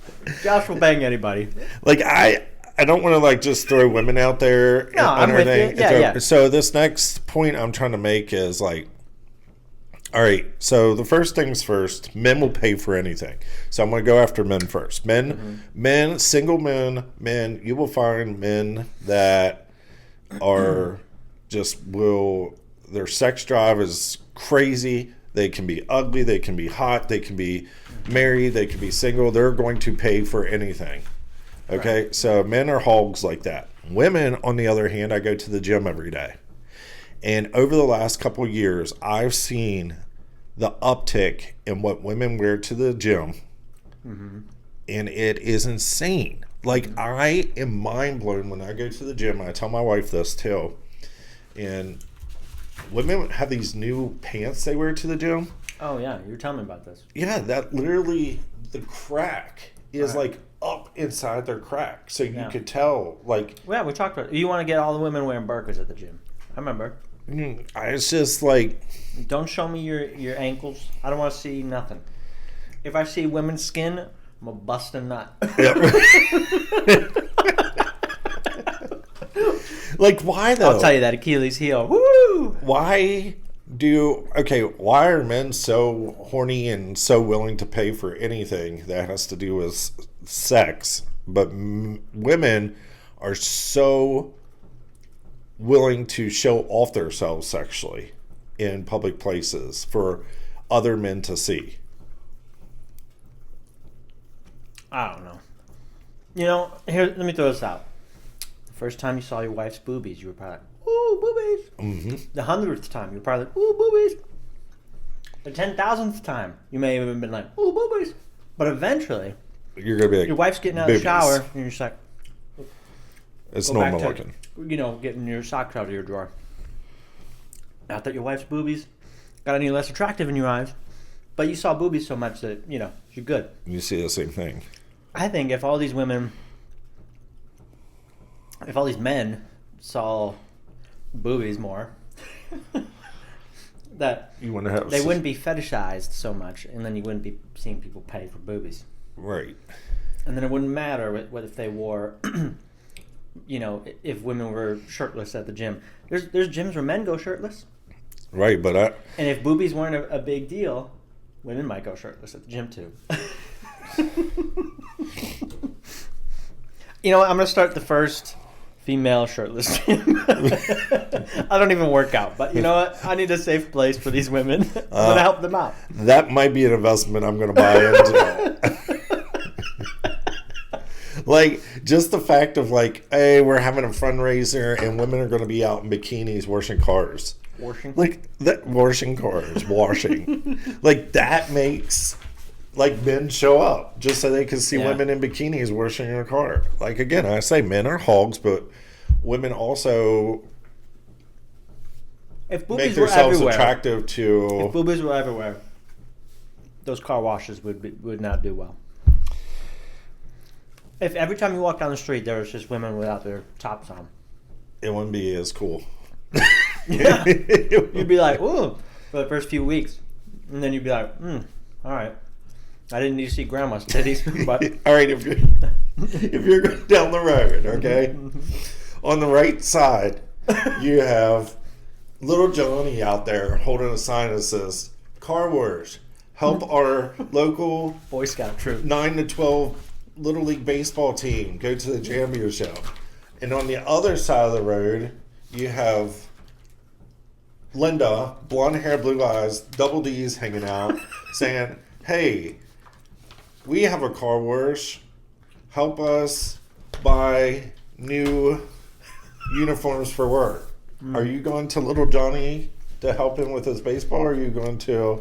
Josh will bang anybody. Like, I don't want to like just throw women out there No, and I'm with everything. you. Yeah. So this next point I'm trying to make is like, all right, so the first things first, men will pay for anything. So I'm going to go after men first. Men, single men, you will find men that are their sex drive is crazy. They can be ugly, they can be hot, they can be married, they can be single. They're going to pay for anything. Okay, so men are hogs like that. Women, on the other hand, I go to the gym every day. And over the last couple of years, I've seen the uptick in what women wear to the gym. And it is insane. Like, I am mind blown when I go to the gym. I tell my wife this too. And women have these new pants they wear to the gym. Oh, yeah. You were telling me about this. Yeah, that literally, the crack is like up inside their crack. So you could tell, like. Yeah, we talked about it. You want to get all the women wearing burkas at the gym. I remember. It's just like. Don't show me your ankles. I don't want to see nothing. If I see women's skin, I'm going to bust a nut. Like, why though? I'll tell you that Achilles heel. Woo! Why are men so horny and so willing to pay for anything that has to do with sex, but women are so willing to show off themselves sexually in public places for other men to see? I don't know. You know, here, let me throw this out. The first time you saw your wife's boobies, you were probably like, ooh, boobies. Mm-hmm. The 100th time, you were probably like, ooh, boobies. The 10,000th time, you may have even been like, ooh, boobies. But eventually, You're going to be like, your wife's getting out of the boobies. shower, and you're just like, It's go back normal to, looking. you know, getting your socks out of your drawer. Not that your wife's boobies got any less attractive in your eyes, but you saw boobies so much that, you know, you're good. You see the same thing. I think if all these men saw boobies more, that You want to have they wouldn't be fetishized so much, and then you wouldn't be seeing people pay for boobies. right. And then it wouldn't matter what if they wore, you know, if women were shirtless at the gym. There's gyms where men go shirtless, Right, but and if boobies weren't a big deal, women might go shirtless at the gym too. You know what? I'm gonna start the first female shirtless gym. I don't even work out, but you know what? I need a safe place for these women. I'm gonna help them out. that might be an investment I'm going to buy into. Like, just the fact of like, hey, we're having a fundraiser and women are going to be out in bikinis washing cars. Washing. Like, that washing cars, washing. Like, that makes like men show up just so they can see Yeah. women in bikinis washing their car. Like, again, I say men are hogs, but women also If make boobies were themselves everywhere, attractive to. if boobies were everywhere, those car washes would not do well. If every time you walk down the street there was just women without their tops on, It wouldn't be as cool. yeah, you'd be like, ooh, for the first few weeks, and then you'd be like, all right, I didn't need to see grandma's titties, but All right, if you're going down the road, okay, on the right side, you have little Johnny out there holding a sign that says "Car Wars, help our local Boy Scout troop. 9 to 12 Little League baseball team go to the championship." And on the other side of the road, you have Linda, blonde hair, blue eyes, double D's hanging out, saying, "Hey, we have a car wash. Help us buy new uniforms for work." Are you going to little Johnny to help him with his baseball, or are you going to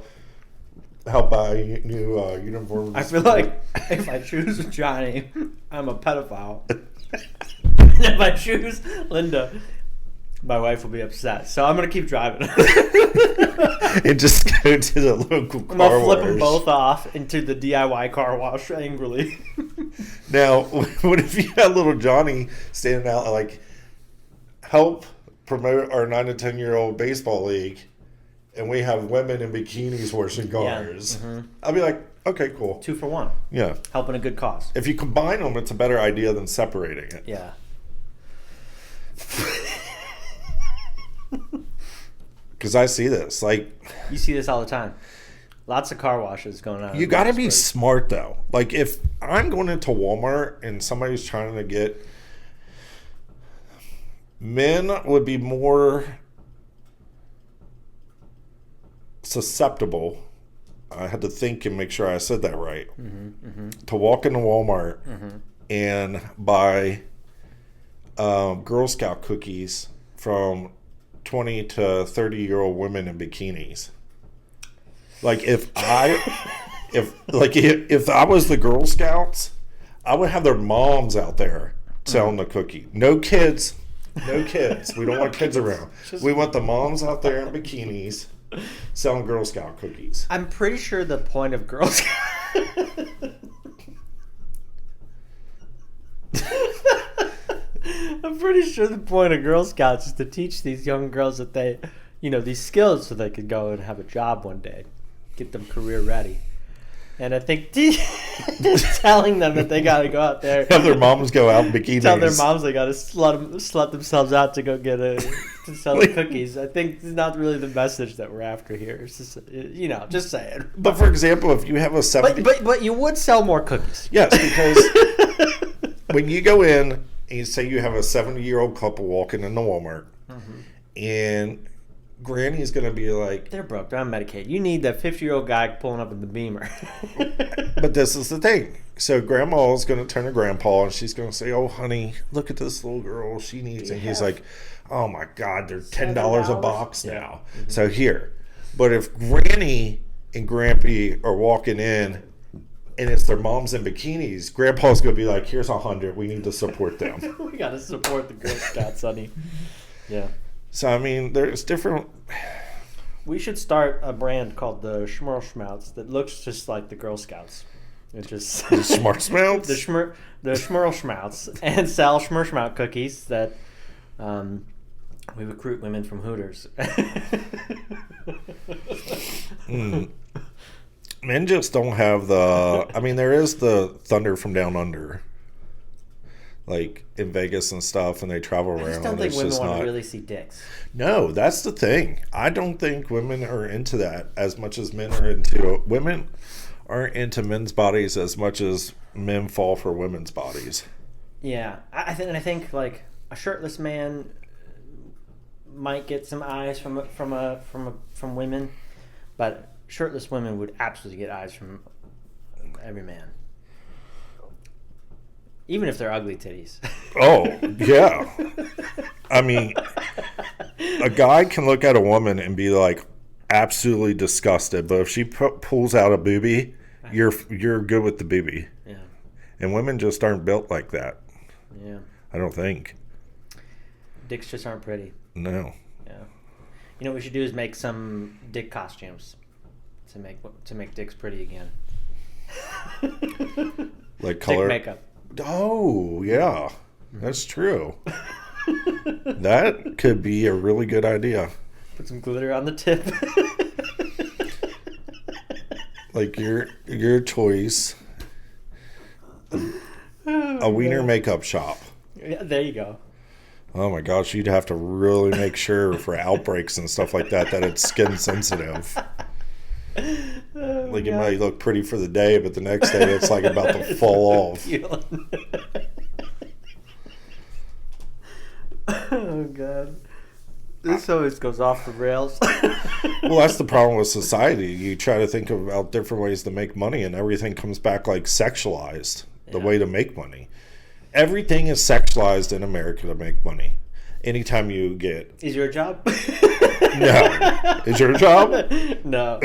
help buy new uniforms? I feel like if I choose Johnny, I'm a pedophile. If I choose Linda, my wife will be upset. So I'm gonna keep driving. And just go to the local I'm car gonna flip them wash. both off into the DIY car wash angrily. Now, what if you had little Johnny standing out like, help promote our 9 to 10-year-old baseball league, and we have women in bikinis washing cars? I'll be like, okay, cool. 2 for 1, Yeah. helping a good cause. If you combine them, it's a better idea than separating it. Yeah. Because I see this. Like, You see this all the time. Lots of car washes going on. you got to be smart, though. Like, if I'm going into Walmart and somebody's trying to get... Men would be more susceptible. I had to think and make sure I said that right. To walk into Walmart and buy Girl Scout cookies from 20 to 30-year-old women in bikinis. Like if I was the Girl Scouts, I would have their moms out there selling the cookie. No kids. No kids. We don't want kids around. We want the moms out there in bikinis selling Girl Scout cookies. I'm pretty sure the point of Girl Scout. I'm pretty sure the point of Girl Scouts is to teach these young girls that they, these skills so they could go and have a job one day, get them career ready. And I think telling them that they got to go out there, have their moms go out in bikinis. Tell their moms they got to slut themselves out to go to sell the cookies. I think it's not really the message that we're after here. It's just, just saying. But for example, if you have a 70... But you would sell more cookies. Yes, because when you go in and you say you have a 70-year-old couple walking into Walmart, and Granny's going to be like... They're broke. They're on Medicaid. You need that 50-year-old guy pulling up in the Beamer. But this is the thing. So Grandma's going to turn to Grandpa, and she's going to say, oh, honey, look at this little girl. She needs... And he's like, oh, my God, they're $10 a box now. Mm-hmm. So here. But if Granny and Grampy are walking in, and it's their moms in bikinis, Grandpa's going to be like, here's $100. We need to support them. We got to support the Girl Scouts, honey. Yeah. So, I mean, there's different... We should start a brand called the Schmerlschmouts that looks just like the Girl Scouts. It just the Schmerlschmouts? The Schmerlschmouts, and sell Schmerlschmout cookies that we recruit women from Hooters. Men just don't have the... I mean, there is the Thunder from Down Under. Like in Vegas and stuff, and they travel around. I just don't think women want to really see dicks. No, that's the thing. I don't think women are into that as much as men are into... Women aren't into men's bodies as much as men fall for women's bodies. Yeah, I think like a shirtless man might get some eyes from women, but shirtless women would absolutely get eyes from every man. Even if they're ugly titties. Oh, yeah. I mean, a guy can look at a woman and be like absolutely disgusted, but if she pulls out a boobie, you're good with the boobie. Yeah. And women just aren't built like that. Yeah. I don't think. Dicks just aren't pretty. No. Yeah. You know what we should do is make some dick costumes to make dicks pretty again. Like color dick makeup. Oh, yeah. That's true. That could be a really good idea. Put some glitter on the tip. Like your choice. A wiener makeup shop. Yeah, there you go. Oh my gosh, you'd have to really make sure for outbreaks and stuff like that it's skin sensitive. Like it might look pretty for the day, but the next day it's like about to fall off. Oh God. This always goes off the rails. Well, that's the problem with society. You try to think about different ways to make money, and everything comes back like sexualized, the way to make money. Everything is sexualized in America to make money. Anytime you get... Is your job? No. Is your job? No.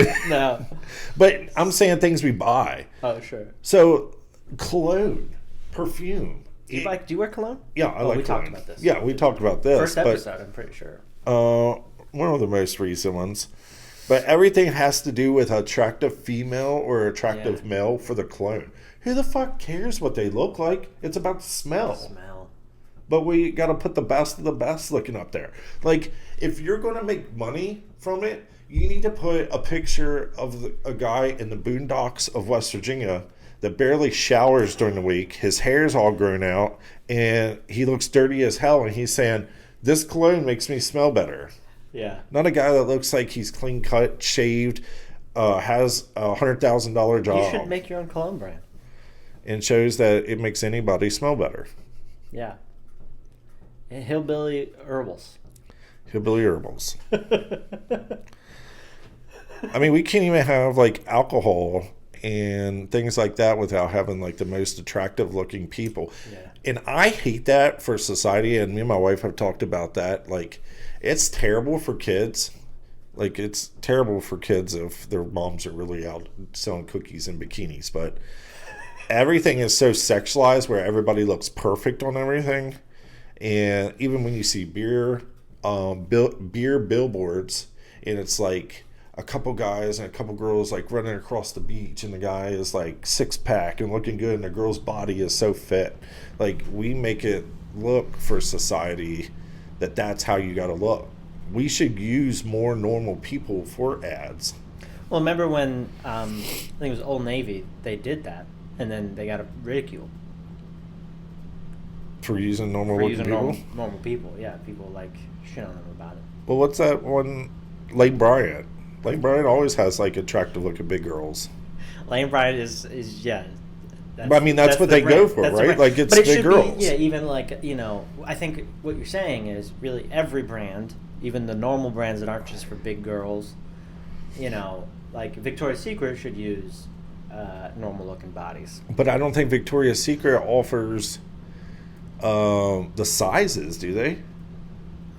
But I'm saying things we buy. Oh, sure. So, cologne, perfume. Do you wear cologne? Yeah, I like we cologne. talked about this. Yeah, we talked about this. First episode, I'm pretty sure. One of the most recent ones. But everything has to do with attractive female or attractive male for the cologne. Who the fuck cares what they look like? It's about the smell. But we got to put the best of the best looking up there. Like, if you're going to make money from it, you need to put a picture of a guy in the boondocks of West Virginia that barely showers during the week. His hair's all grown out, and he looks dirty as hell, and he's saying, this cologne makes me smell better. Yeah. Not a guy that looks like he's clean cut, shaved, has a $100,000 job. You should make your own cologne brand. And shows that it makes anybody smell better. Yeah. And Hillbilly Herbals. Hillbilly Herbals. I mean, we can't even have like alcohol and things like that without having like the most attractive looking people. Yeah. And I hate that for society, and me and my wife have talked about that. Like, it's terrible for kids. Like, it's terrible for kids if their moms are really out selling cookies in bikinis. But everything is so sexualized where everybody looks perfect on everything. And even when you see beer billboards, and it's like a couple guys and a couple girls like running across the beach, and the guy is like six pack and looking good, and the girl's body is so fit. Like, we make it look for society that that's how you got to look. We should use more normal people for ads. Well, remember when I think it was Old Navy, they did that, and then they got ridiculed For using normal for looking using people? normal people. Yeah, people like shit on them about it. Well, what's that one? Lane Bryant. Lane Bryant always has like attractive looking big girls. Lane Bryant is yeah. But I mean, that's what the they go brand. for, That's the right? brand. Like, it's but it big should girls. Be, yeah, even like, you know, I think what you're saying is really every brand, even the normal brands that aren't just for big girls, you know, like Victoria's Secret should use normal looking bodies. But I don't think Victoria's Secret offers the sizes, do they?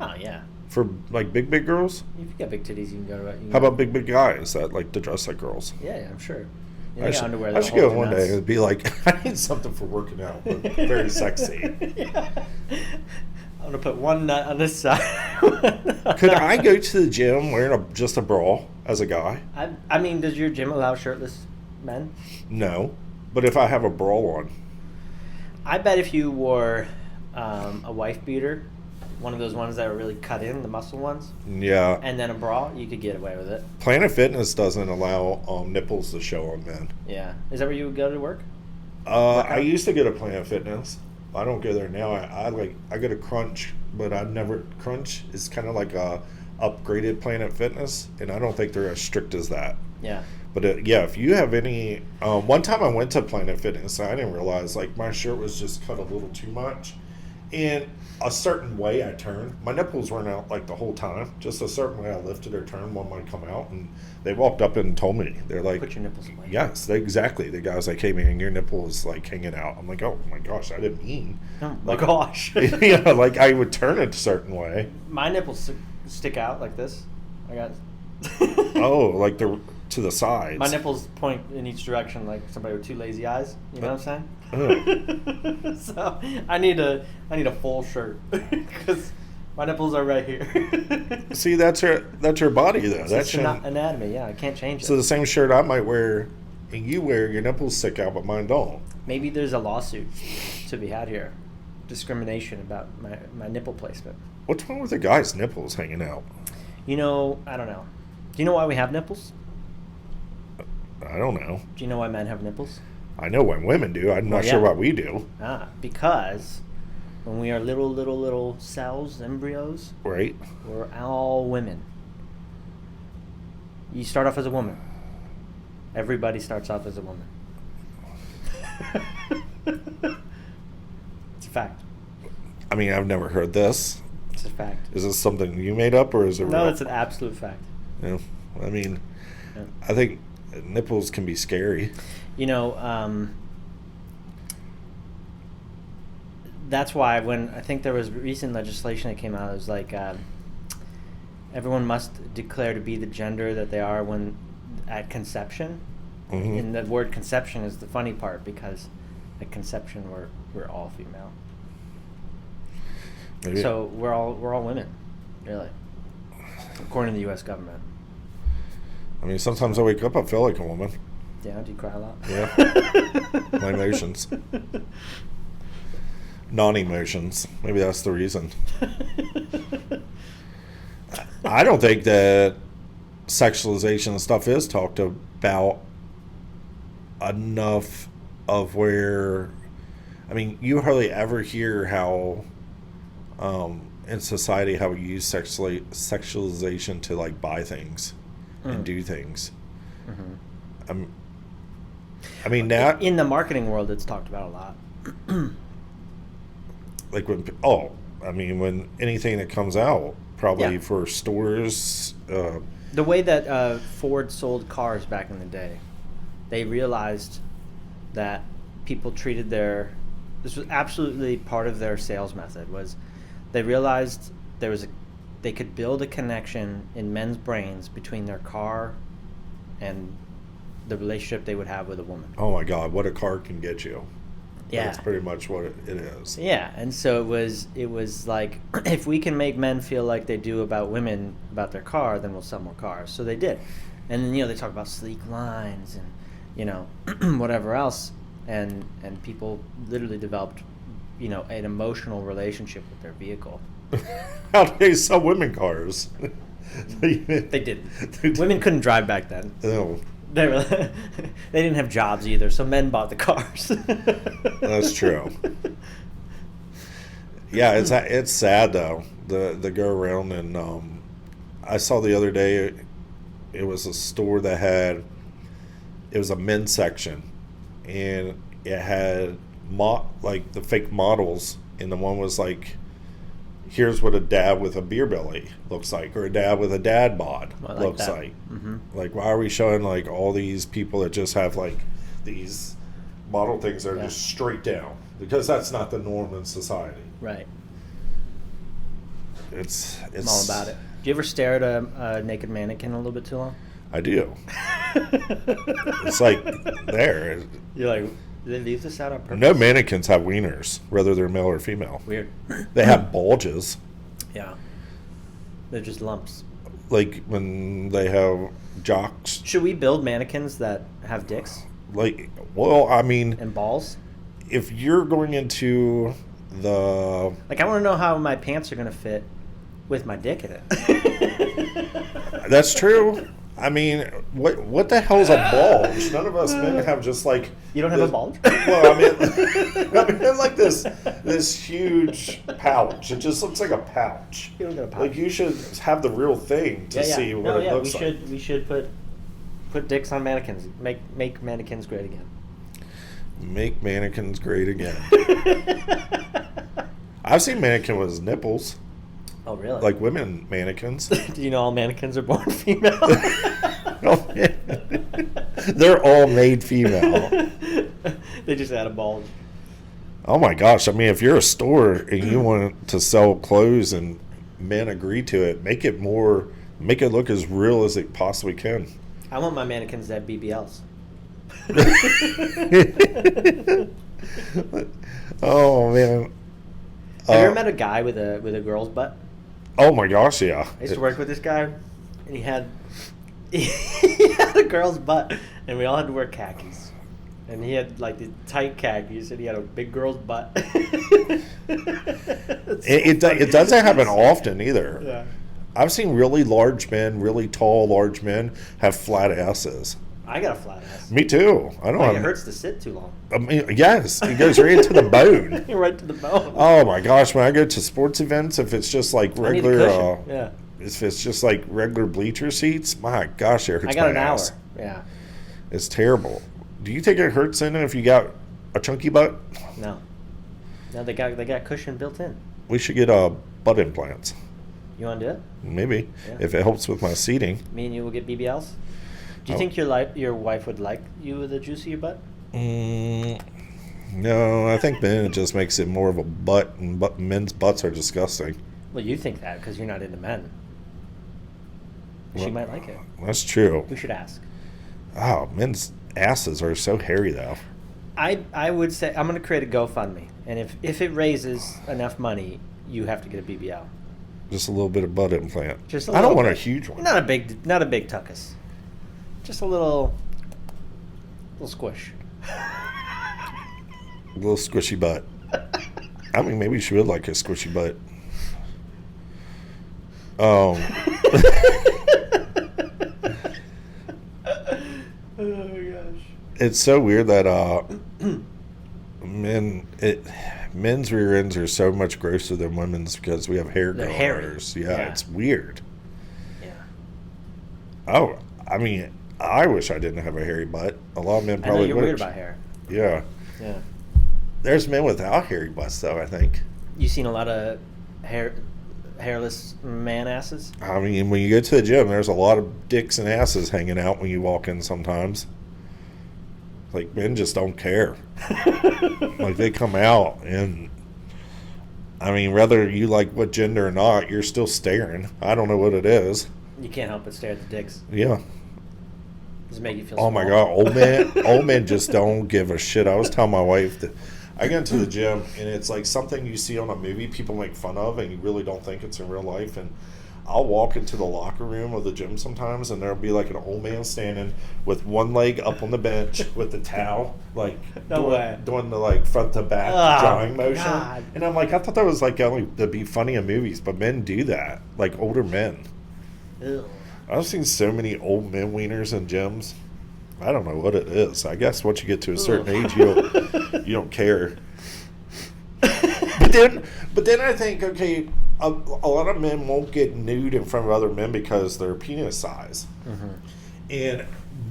Oh yeah, For like big girls? if you got big titties, you can go to. You can How go- about big guys that like to dress like girls? Yeah, I'm sure. You I got should, underwear I that should holds go your one nuts. day and be like, I need something for working out, but very sexy. Yeah. I'm gonna put one nut on this side. Could I go to the gym wearing just a bra as a guy? I mean, does your gym allow shirtless men? No. But if I have a bra on, I bet if you wore a wife beater, one of those ones that are really cut in, the muscle ones, yeah. and then a bra, you could get away with it. Planet Fitness doesn't allow nipples to show on men. Yeah. Is that where you would go to work? I used to go to Planet Fitness. I don't go there now. I go to Crunch, but I never. Crunch is kind of like a upgraded Planet Fitness, and I don't think they're as strict as that. Yeah. But yeah, if you have any, one time I went to Planet Fitness, and I didn't realize like my shirt was just cut a little too much, and a certain way I turned, my nipples weren't out like the whole time. Just a certain way I lifted or turned, one might come out, and they walked up and told me. They're like, Put your nipples away. yes, exactly. The guy's like, hey man, your nipple is like hanging out. I'm like, oh my gosh, I didn't mean. Oh my gosh. Yeah, like I would turn it a certain way. My nipples stick out like this. I got. Oh, like to the sides. My nipples point in each direction like somebody with two lazy eyes. You know what I'm Oh. saying? So I need a full shirt because my nipples are right here. See, that's her body though. It's That's just anatomy. Yeah, I can't change it. so the same shirt I might wear and you wear, your nipples stick out, but mine don't. Maybe there's a lawsuit to be had here. Discrimination about my nipple placement. What's wrong with the guy's nipples hanging out? You know, I don't know. Do you know why we have nipples? I don't know. Do you know why men have nipples? I know what women do. I'm not Well, sure yeah. what we do. Because when we are little cells, embryos, Right? we're all women. You start off as a woman. Everybody starts off as a woman. It's a fact. I mean, I've never heard this. It's a fact. Is this something you made up, or is it real? No, it's an absolute fact. Yeah. I mean, Yeah. I think nipples can be scary. You know, that's why when I think there was recent legislation that came out, it was like everyone must declare to be the gender that they are when at conception. Mhm. And the word conception is the funny part because at conception we're all female. Maybe. So we're all women, really, according to the U.S. government. I mean, sometimes I wake up, I feel like a woman. Yeah, do you cry a lot? Yeah. My emotions. Non-emotions. Maybe that's the reason. I don't think that sexualization and stuff is talked about enough of where, I mean, you hardly ever hear how in society how we use sexualization to like buy things and do things. Mm-hmm. I mean, now In the marketing world, it's talked about a lot. like when anything that comes out, probably Yeah. for stores. The way that Ford sold cars back in the day, they realized that people treated this was absolutely part of their sales method, was they realized they could build a connection in men's brains between their car and the relationship they would have with a woman. Oh my God, what a car can get you. Yeah. That's pretty much what it is. Yeah, and so it was like, if we can make men feel like they do about women about their car, then we'll sell more cars. So they did. And then, they talk about sleek lines and, whatever else. And people literally developed, an emotional relationship with their vehicle. How do they sell women cars? They didn't. Women couldn't drive back then. No. They didn't have jobs either, so men bought the cars. That's true. Yeah, it's sad though. The go around, and I saw the other day, it was a store that it was a men's section, and it had like the fake models, and the one was like, here's what a dad with a beer belly looks like, or a dad with a dad bod looks like. Mm-hmm. Like, why are we showing like all these people that just have like these model things that are just straight down? Because that's not the norm in society. Right. It's I'm all about it. Do you ever stare at a naked mannequin a little bit too long? I do. It's like there. You're like, did they leave this out on purpose? No mannequins have wieners, whether they're male or female. Weird. They have bulges. Yeah. They're just lumps. Like when they have jocks. Should we build mannequins that have dicks Like, well, I mean, and balls? if you're going into the... Like, I want to know how my pants are going to fit with my dick in it. That's true. I mean, what the hell's a bulge? None of us men have just like... You don't have a bulge? Well, I mean like this huge pouch. It just looks like a pouch. You don't get a pouch. Like, you should have the real thing to see what it looks like. We should put dicks on mannequins. Make mannequins great again. Make mannequins great again. I've seen mannequin with nipples. Oh, really? Like women mannequins. Do you know all mannequins are born female? They're all made female. They just had a bulge. Oh my gosh. I mean, if you're a store and you want to sell clothes and men agree to it, make it look as real as it possibly can. I want my mannequins to have BBLs. Oh man. Have you ever met a guy with a girl's butt? Oh my gosh, yeah. I used to work with this guy, and he had a girl's butt, and we all had to wear khakis. And he had like the tight khakis, and he had a big girl's butt. It doesn't happen often either. Yeah. I've seen really large men, really tall, large men have flat asses. I got a flat ass. Me too. I don't Like, have. it hurts to sit too long. I mean, yes, it goes right into the bone. Right to the bone. Oh my gosh! When I go to sports events, if it's just like I need a regular, cushion. Yeah. if it's just like regular bleacher seats, my gosh, it hurts I got my an ass. hour. Yeah. It's terrible. Do you think it hurts in it if you got a chunky butt? No. No, they got cushion built in. We should get butt implants. You want to do it? Maybe Yeah. if it helps with my seating. Me and you will get BBLs. Do you Oh. think your wife would like you with a juicier butt? No, I think then it just makes it more of a butt, and men's butts are disgusting. Well, you think that because you're not into men. She Well- might like it. That's true. We should ask. Oh, men's asses are so hairy though. I would say I'm going to create a GoFundMe, and if it raises enough money, you have to get a BBL. Just a little bit of butt implant. Just a I don't little want a bit. huge one. Not a big tuckus. Just a little squish. A little squishy butt. I mean, maybe she would like a squishy butt. Oh my gosh. It's so weird that men's rear ends are so much grosser than women's because we have hair They're hairy. colors. Yeah, Yeah. it's weird. Yeah. Oh, I mean, I wish I didn't have a hairy butt. A lot of men I know probably you're would. weird about hair. Yeah. Yeah. There's men without hairy butts, though, I think. You seen a lot of hairless man asses? I mean, when you go to the gym, there's a lot of dicks and asses hanging out when you walk in sometimes. Like, men just don't care. Like, they come out, and I mean, whether you like what gender or not, you're still staring. I don't know what it is. You can't help but stare at the dicks. Yeah. Does it make you feel Oh small? my god, old men just don't give a shit. I was telling my wife that I get into the gym, and it's like something you see on a movie people make fun of, and you really don't think it's in real life. And I'll walk into the locker room of the gym sometimes, and there'll be like an old man standing with one leg up on the bench with the towel, like doing the like front to back drawing motion. God. And I'm like, I thought that was like only to be funny in movies, but men do that, like older men. Ew. I've seen so many old men wieners in gyms. I don't know what it is. I guess once you get to a certain age, you don't care. But then I think, okay, a lot of men won't get nude in front of other men because their penis size. Mm-hmm. And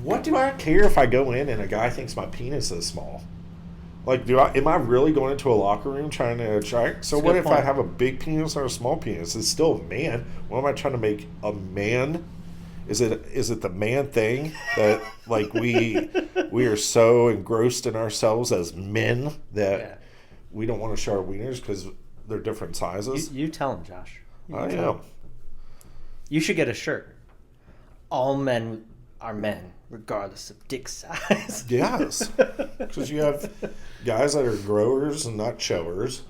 what do I care if I go in and a guy thinks my penis is small? Like, am I really going into a locker room trying to attract? So what if I have a big penis or a small penis? It's still a man. What am I trying to make a man? Is it the man thing that like we are so engrossed in ourselves as men that we don't want to show our wieners because they're different sizes? You tell him, Josh. I know. You should get a shirt. All men are men, regardless of dick size. Yes, because you have guys that are growers and not showers.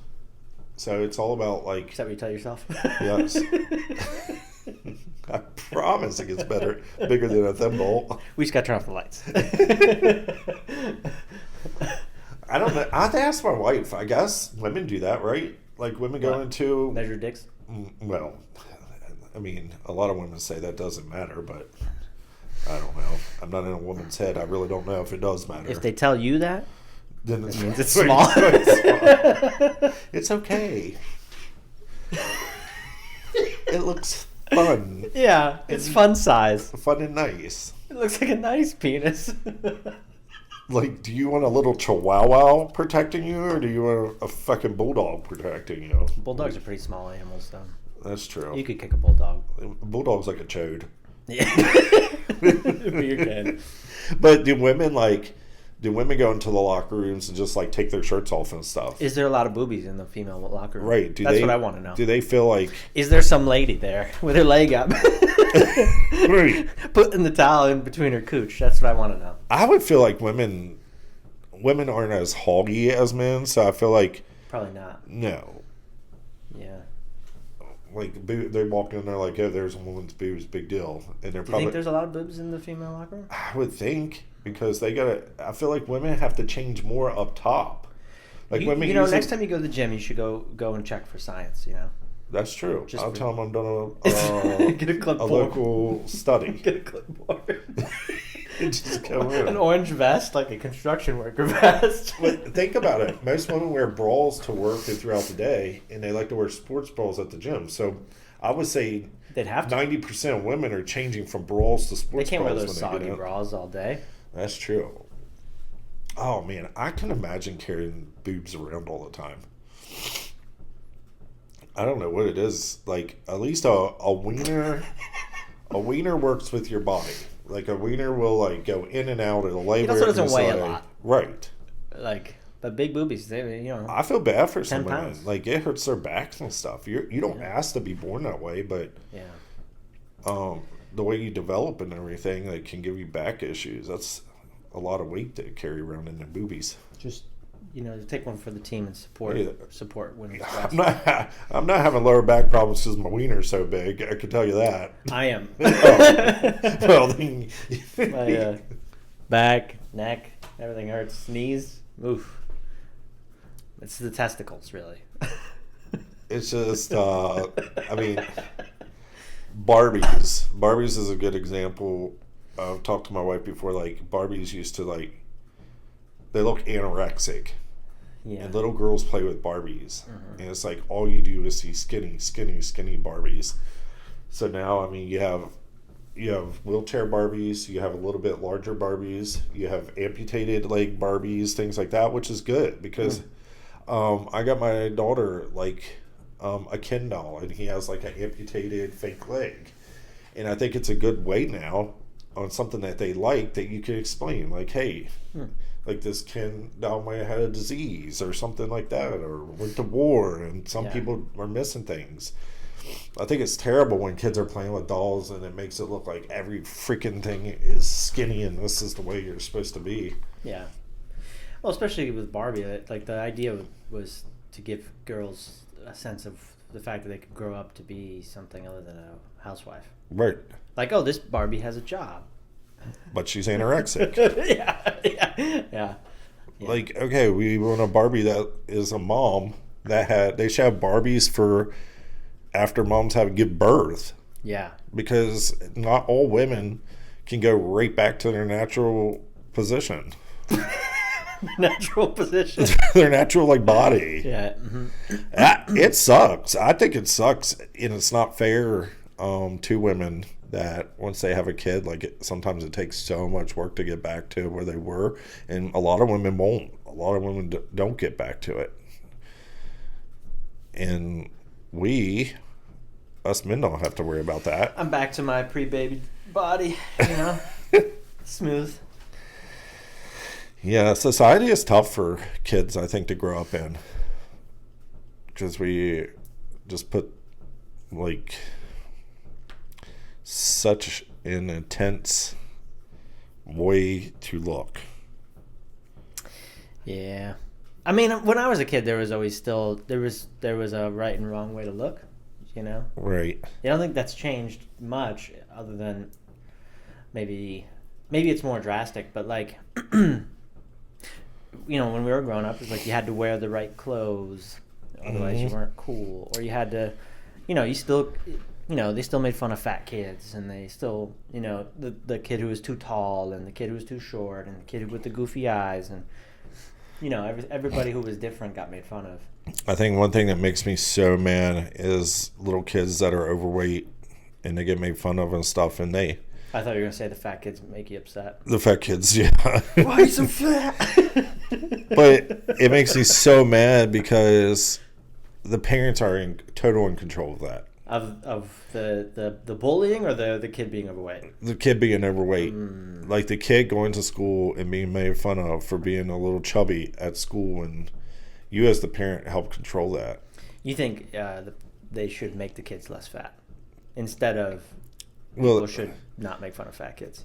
So it's all about like. Is that what you tell yourself? Yes. I promise it gets bigger than a thimble. We just got to turn off the lights. I don't know. I have to ask my wife. I guess women do that, right? Like women go into measure dicks. Well, I mean, a lot of women say that doesn't matter, but I don't know. I'm not in a woman's head. I really don't know if it does matter. If they tell you that, then it means it's small. It's okay. It looks fun. Yeah, it's fun size. Fun and nice. It looks like a nice penis. Like, do you want a little chihuahua protecting you, or do you want a fucking bulldog protecting you? Bulldogs are pretty small animals, though. That's true. You could kick a bulldog. Bulldog's like a chode. Yeah. You're good. But do women go into the locker rooms and just like take their shirts off and stuff? Is there a lot of boobies in the female locker room? Right. That's what I want to know. Do they feel like? Is there some lady there with her leg up, Right. putting the towel in between her cooch? That's what I want to know. I would feel like women aren't as hoggy as men, so I feel like Probably not. no. Yeah. Like they walk in there like, oh, there's a woman's boobs, big deal, and they're Do you probably. think there's a lot of boobs in the female locker room? I would think because they gotta. I feel like women have to change more up top. Like women, next time you go to the gym, you should go and check for science. That's true. Just I'll for- tell them I'm doing Get a a clipboard. local study. Get a clipboard. Just go in. An orange vest, like a construction worker vest. But think about it. Most women wear bras to work and throughout the day, and they like to wear sports bras at the gym. So I would say They'd have to. 90% of women are changing from bras to They sports can't wear bras those when they soggy get in. bras all day. That's true. Oh man, I can imagine carrying boobs around all the time. I don't know what it is. Like at least a wiener, a wiener works with your body. Like a wiener will like go in and out. It'll lay It where also it doesn't can weigh a stay. lot. Right. But big boobies, they. I feel bad for some 10 women. pounds. Like it hurts their backs and stuff. You don't ask to be born that way, but Yeah. the way you develop and everything, like, can give you back issues. That's a lot of weight to carry around in the boobies. Just take one for the team and support Yeah. women's I'm wrestling. I'm not having lower back problems because my wiener's so big. I can tell you that. I am. Well, then, My back, neck, everything hurts. Knees, oof. It's the testicles, really. it's just, I mean, Barbies. Barbies is a good example. I've talked to my wife before. Like Barbies used to they look anorexic. Yeah. And little girls play with Barbies, and it's like all you do is see skinny, skinny, skinny Barbies. So now, I mean, you have wheelchair Barbies, you have a little bit larger Barbies, you have amputated leg Barbies, things like that, which is good because I got my daughter a Ken doll, and he has like an amputated fake leg, and I think it's a good way now on something that they like that you can explain, like, hey. like this Ken down might have had a disease or something like that, or went to war, and some Yeah. people are missing things. I think it's terrible when kids are playing with dolls and it makes it look like every freaking thing is skinny and this is the way you're supposed to be. Yeah. Well, especially with Barbie, like the idea was to give girls a sense of the fact that they could grow up to be something other than a housewife. Right. Like, oh, this Barbie has a job. But she's anorexic. Yeah. Like, okay, we want a Barbie that is a mom they should have Barbies for after moms give birth, Yeah. because not all women can go right back to their natural position. Natural position. Their natural body. Yeah. Mm-hmm. It sucks. I think it sucks, and it's not fair to women that once they have a kid, sometimes it takes so much work to get back to where they were, and a lot of women won't. A lot of women don't get back to it, and us men don't have to worry about that. I'm back to my pre-baby body, smooth. Yeah, society is tough for kids, I think, to grow up in, because we just put such an intense way to look. Yeah. I mean, when I was a kid, there was always there was a right and wrong way to look, Right. I don't think that's changed much, other than maybe it's more drastic, but when we were growing up, it's you had to wear the right clothes, otherwise you weren't cool, or you had to, you still, they still made fun of fat kids, and they still, the kid who was too tall, and the kid who was too short, and the kid with the goofy eyes, and everybody who was different got made fun of. I think one thing that makes me so mad is little kids that are overweight and they get made fun of and stuff, and I thought you were going to say the fat kids make you upset. the fat kids, yeah. Why are you so fat? But it makes me so mad because the parents are in total control of that. Of the bullying, or the kid being overweight? The kid being overweight. Like the kid going to school and being made fun of for being a little chubby at school, and you as the parent help control that. You think they should make the kids less fat instead of Well, people should not make fun of fat kids?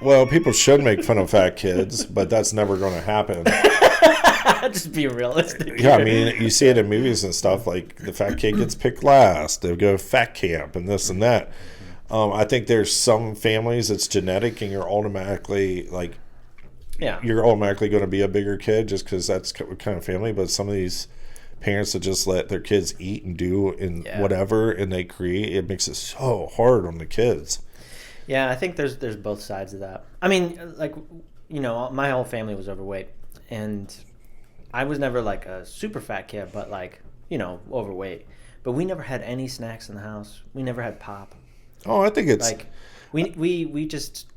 Well, people should make fun of fat kids, but that's never going to happen. Just be realistic. Yeah, I mean, you see it in movies and stuff, like the fat kid gets picked last. They go fat camp and this and that. I think there's some families it's genetic, and you're automatically going to be a bigger kid just because that's what kind of family. But some of these parents that just let their kids eat and do and whatever, and they create, it makes it so hard on the kids. Yeah, I think there's both sides of that. I mean, my whole family was overweight, and I was never a super fat kid, but overweight. But we never had any snacks in the house. We never had pop. Oh, I think it's we just,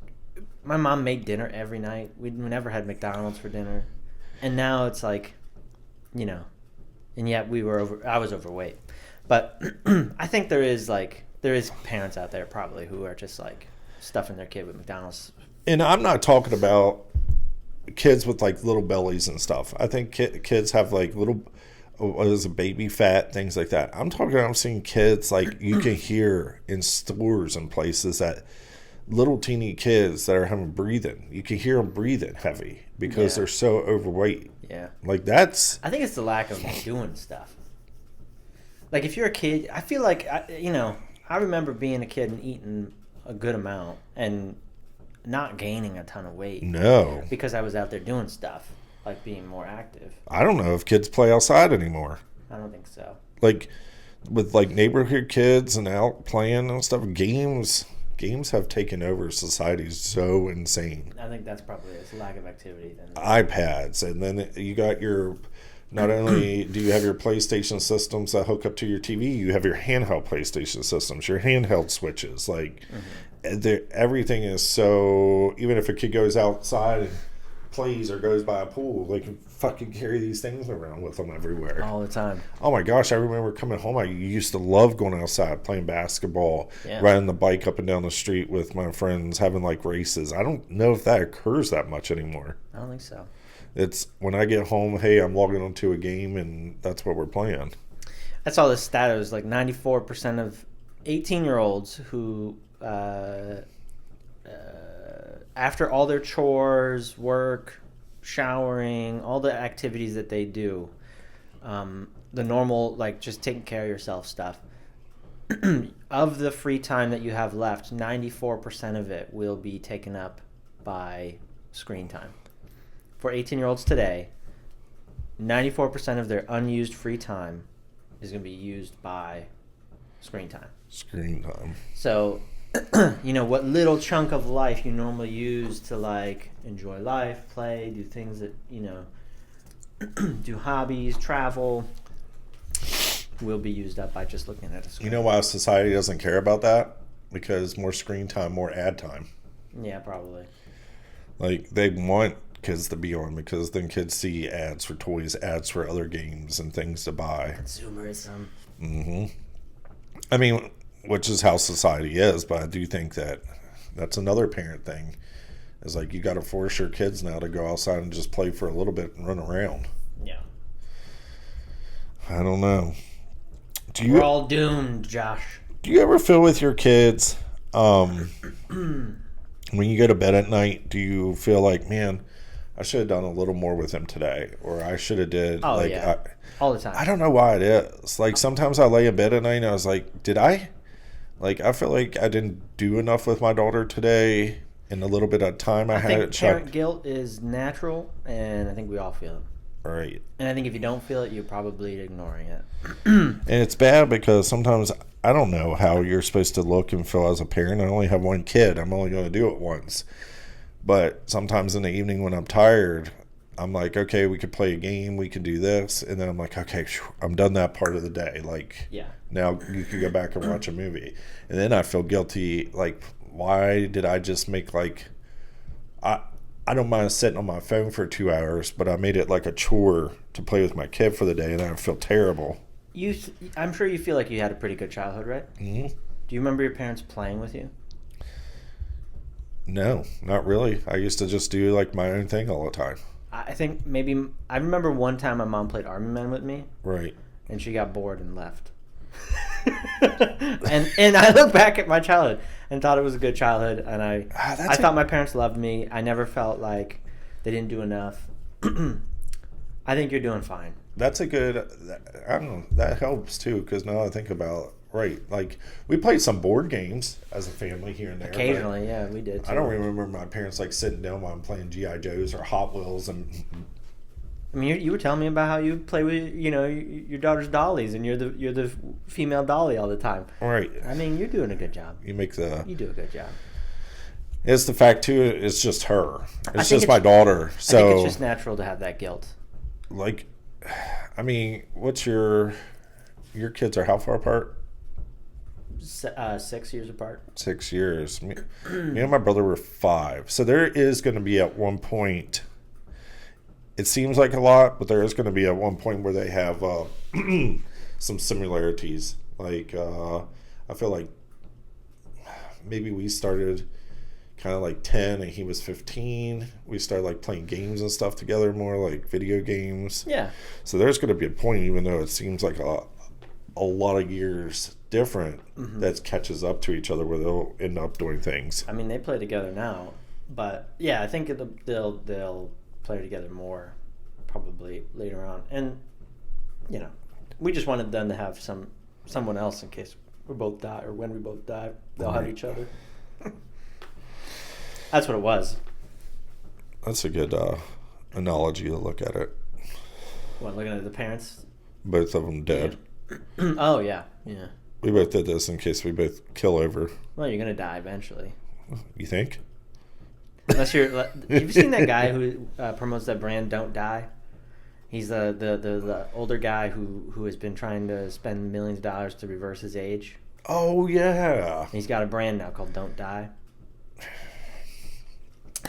my mom made dinner every night. We never had McDonald's for dinner, and now it's and yet I was overweight. But I think there is parents out there probably who are just stuffing their kid with McDonald's. And I'm not talking about kids with little bellies and stuff. I think kids have little, what is it, baby fat, things like that. I'm seeing kids you can hear in stores and places that little teeny kids that are having breathing. You can hear them breathing heavy because they're so overweight. Yeah. I think it's the lack of doing stuff. If you're a kid, I feel I remember being a kid and eating a good amount and not gaining a ton of weight. No. Because I was out there doing stuff, being more active. I don't know if kids play outside anymore. I don't think so. With neighborhood kids and out playing and stuff, games have taken over society so insane. I think that's probably it's a lack of activity then. iPads, and then you got your, not only do you have your PlayStation systems that hook up to your TV, you have your handheld PlayStation systems, your handheld switches. Everything is so, even if a kid goes outside and plays or goes by a pool, they can fucking carry these things around with them everywhere. All the time. Oh my gosh, I remember coming home. I used to love going outside, playing basketball, riding the bike up and down the street with my friends, having races. I don't know if that occurs that much anymore. I don't think so. It's when I get home, hey, I'm logging onto a game, and that's what we're playing. That's all this stat is like 94% of 18-year-olds who, after all their chores, work, showering, all the activities that they do, the normal, like just taking care of yourself stuff, of the free time that you have left, 94% of it will be taken up by screen time. For 18-year-olds today, 94% of their unused free time is going to be used by screen time. Screen time. So, what little chunk of life you normally use to like enjoy life, play, do things that, do hobbies, travel, will be used up by just looking at a screen. You know why society doesn't care about that? Because more screen time, more ad time. Yeah, probably. Like, they want kids to be on because then kids see ads for toys, ads for other games and things to buy. Consumerism. Mm-hmm. I mean, which is how society is, but I do think that that's another parent thing. Is like, you got to force your kids now to go outside and just play for a little bit and run around. Yeah. I don't know. We're all doomed, Josh. Do you ever feel with your kids, when you go to bed at night, do you feel like, man, I should have done a little more with him today, or I should have did? Oh, like, yeah. All the time. I don't know why it is. Like, sometimes I lay in bed at night and I was like, did I? Like, I feel like I didn't do enough with my daughter today in the little bit of time I had think it parent checked. guilt is natural, and I think we all feel it. Right. And I think if you don't feel it, you're probably ignoring it. And it's bad because sometimes I don't know how you're supposed to look and feel as a parent. I only have one kid. I'm only going to do it once. But sometimes in the evening when I'm tired, I'm like, okay, we could play a game. We can do this. And then I'm like, okay, I'm done that part of the day. Like, Yeah. now you can go back and watch a movie. And then I feel guilty. Like, why did I just make like, I don't mind sitting on my phone for 2 hours, but I made it like a chore to play with my kid for the day, and I feel terrible. I'm sure you feel like you had a pretty good childhood, right? Mm-hmm. Do you remember your parents playing with you? No, not really. I used to just do like my own thing all the time. I think maybe I remember one time my mom played Army Men with me, Right. and she got bored and left. and I look back at my childhood and thought it was a good childhood, and I thought my parents loved me. I never felt like they didn't do enough. I think you're doing fine. That's a good, I don't know, that helps too, because now I think about, right, like, we played some board games as a family here and there. Occasionally, yeah, we did too. I don't remember my parents, like, sitting down while I'm playing G.I. Joes or Hot Wheels. And I mean, you were telling me about how you play with, your daughter's dollies, and you're the female dolly all the time. Right. I mean, you're doing a good job. You do a good job. It's the fact, too, it's just her. It's just my daughter. So, I think it's just natural to have that guilt. Like, I mean, what's your kids are how far apart? 6 years apart. 6 years. Me and my brother were 5. So there is going to be at one point, it seems like a lot, but there is going to be at one point where they have some similarities. Like, I feel like maybe we started kind of like 10 and he was 15. We started like playing games and stuff together more, like video games. Yeah. So there's going to be a point, even though it seems like a lot of years different, that catches up to each other where they'll end up doing things. I mean, they play together now, but yeah, I think they'll play together more probably later on. And we just wanted them to have someone else in case we both die, or when we both die, they'll have each other. That's what it was. That's a good analogy to look at it. What, looking at the parents? Both of them dead. Yeah. Oh, yeah. We both did this in case we both kill over. Well, you're going to die eventually. You think? Unless you've seen that guy who promotes that brand, Don't Die? He's the older guy who has been trying to spend millions of dollars to reverse his age. Oh, yeah. He's got a brand now called Don't Die.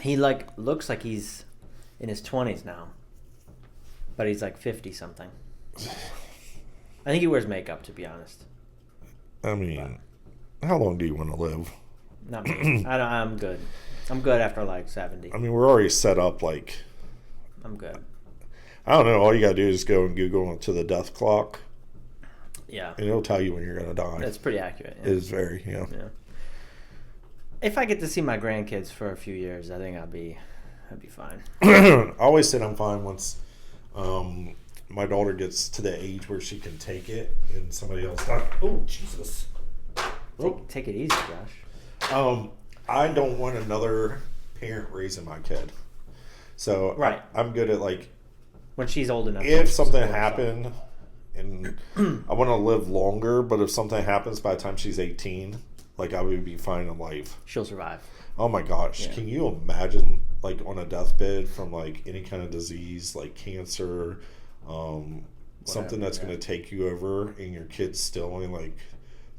He looks like he's in his 20s now, but he's like 50 something. I think he wears makeup, to be honest. I mean, how long do you want to live? Not me. I'm good. I'm good after like 70. I mean, we're already set up like I'm good. I don't know. All you gotta do is go and Google to the death clock, Yeah. and it'll tell you when you're gonna die. That's pretty accurate. It is very, Yeah. If I get to see my grandkids for a few years, I think I'd be fine. I always said I'm fine once my daughter gets to the age where she can take it, and somebody else. Oh Jesus! Take it easy, Josh. I don't want another parent raising my kid, so Right. I'm good at like. When she's old enough. If to something support herself. happened, and I want to live longer, but if something happens by the time she's 18, like I would be fine in life. She'll survive. Oh my gosh, Yeah. can you imagine like on a deathbed from like any kind of disease like cancer, something that's yeah. going to take you over, and your kid's still only like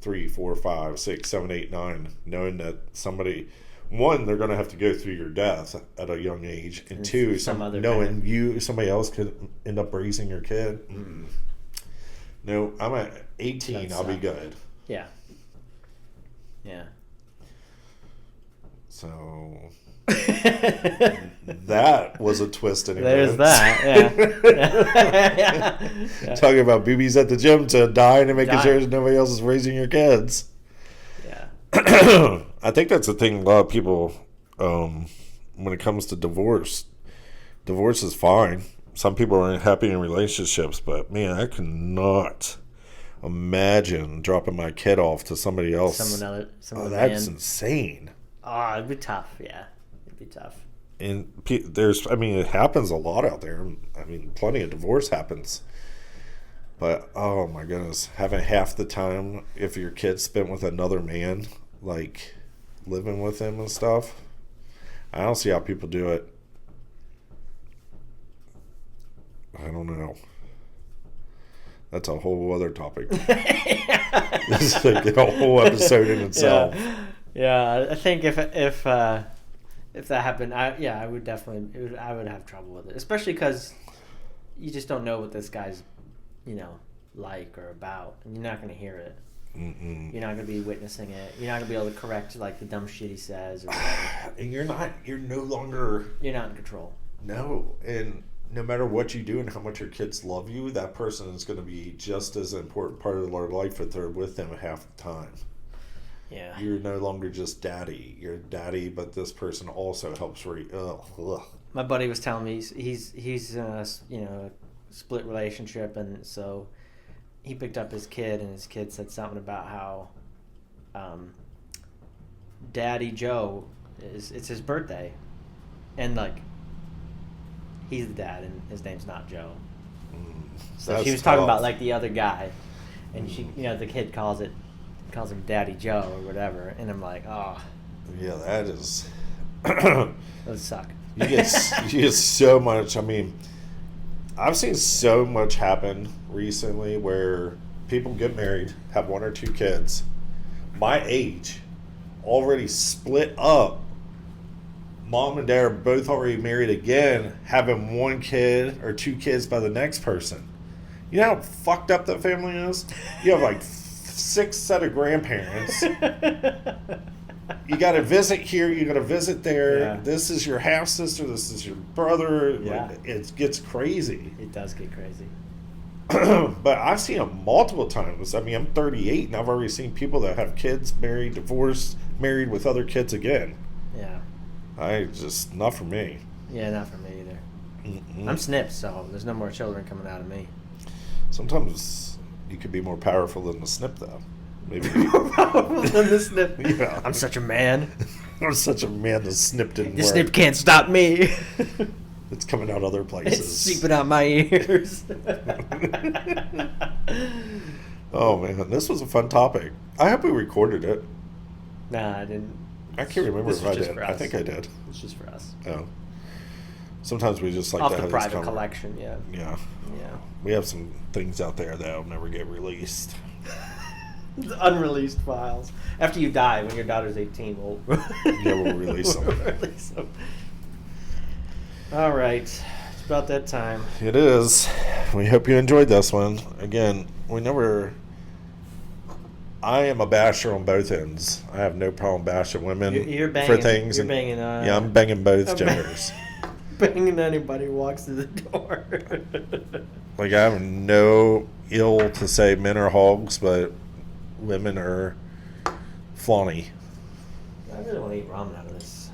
3, 4, 5, 6, 7, 8, 9, knowing that somebody. One, they're going to have to go through your death at a young age, and two, some other knowing somebody else could end up raising your kid. No, I'm at 18. I'll be good. Yeah. Yeah. So that was a twist in There's events. that. Yeah. Talking about boobies at the gym to dying and making Dying. sure nobody else is raising your kids. Yeah. I think that's the thing. A lot of people, when it comes to divorce is fine. Some people are unhappy in relationships, but man, I cannot imagine dropping my kid off to somebody else. Someone That's man. insane. Oh, it'd be tough. Yeah, it'd be tough. And it happens a lot out there. I mean, plenty of divorce happens. But, oh my goodness, having half the time, if your kid spent with another man, like living with him and stuff, I don't see how people do it. I don't know. That's a whole other topic. This is like a whole episode in itself. Yeah, I think if that happened, I would definitely, I would have trouble with it, especially because you just don't know what this guy's, like or about, and you're not going to hear it. Mm-mm. You're not going to be witnessing it. You're not going to be able to correct like the dumb shit he says. Or whatever. And you're no longer. You're not in control. No, and no matter what you do and how much your kids love you, that person is going to be just as important part of their life if they're with them half the time. Yeah. You're no longer just daddy. You're daddy, but this person also helps raise. My buddy was telling me he's in a split relationship, and so he picked up his kid, and his kid said something about how Daddy Joe it's his birthday, and like he's the dad, and his name's not Joe. So she was talking about like the other guy, and she the kid calls him Daddy Joe or whatever, and I'm like, oh, Yeah, that is. that would suck. You get so much. I mean, I've seen so much happen recently where people get married, have 1 or 2 kids, my age, already split up. Mom and dad are both already married again, having 1 kid or 2 kids by the next person. You know how fucked up that family is? You have like 6 set of grandparents. You got to visit here. You got to visit there. Yeah. This is your half sister. This is your brother. Yeah. Like, it gets crazy. It does get crazy. But I've seen it multiple times. I mean, I'm 38, and I've already seen people that have kids, married, divorced, married with other kids again. Yeah. Not for me. Yeah, not for me either. Mm-mm. I'm snipped, so there's no more children coming out of me. Sometimes you could be more powerful than the snip, though. Maybe. More powerful than the snip. Yeah. I'm such a man. I'm such a man. The snip didn't The work. snip can't stop me. It's coming out other places. It's seeping out my ears. Oh man, this was a fun topic. I hope we recorded it. Nah, I didn't. I can't remember This if I was just did. for I us. think I did. It's just for us. Oh. Sometimes we just like Off to the have private these collection, yeah. Yeah. Yeah. We have some things out there that'll never get released. The unreleased files. After you die, when your daughter's 18, we'll we'll release them. release them. All right. It's about that time. It is. We hope you enjoyed this one. Again, I am a basher on both ends. I have no problem bashing women You're for banging, things. You're and, banging. yeah, I'm banging both I'm bang- genders. banging anybody who walks through the door. Like, I have no ill to say men are hogs, but women are flawney. I really want to eat ramen out of this.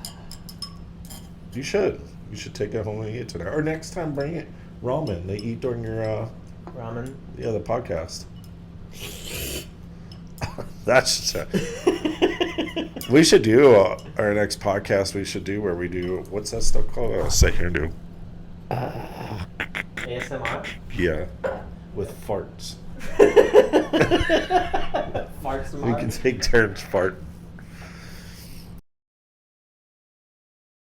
You should. You should take it home and eat it tonight. Or next time, bring it ramen. They eat during your Ramen? the podcast. That's we should do our next podcast. We should do where we do what's that stuff called? I'll sit here and do ASMR? yeah with farts. Farts We can take turns farting.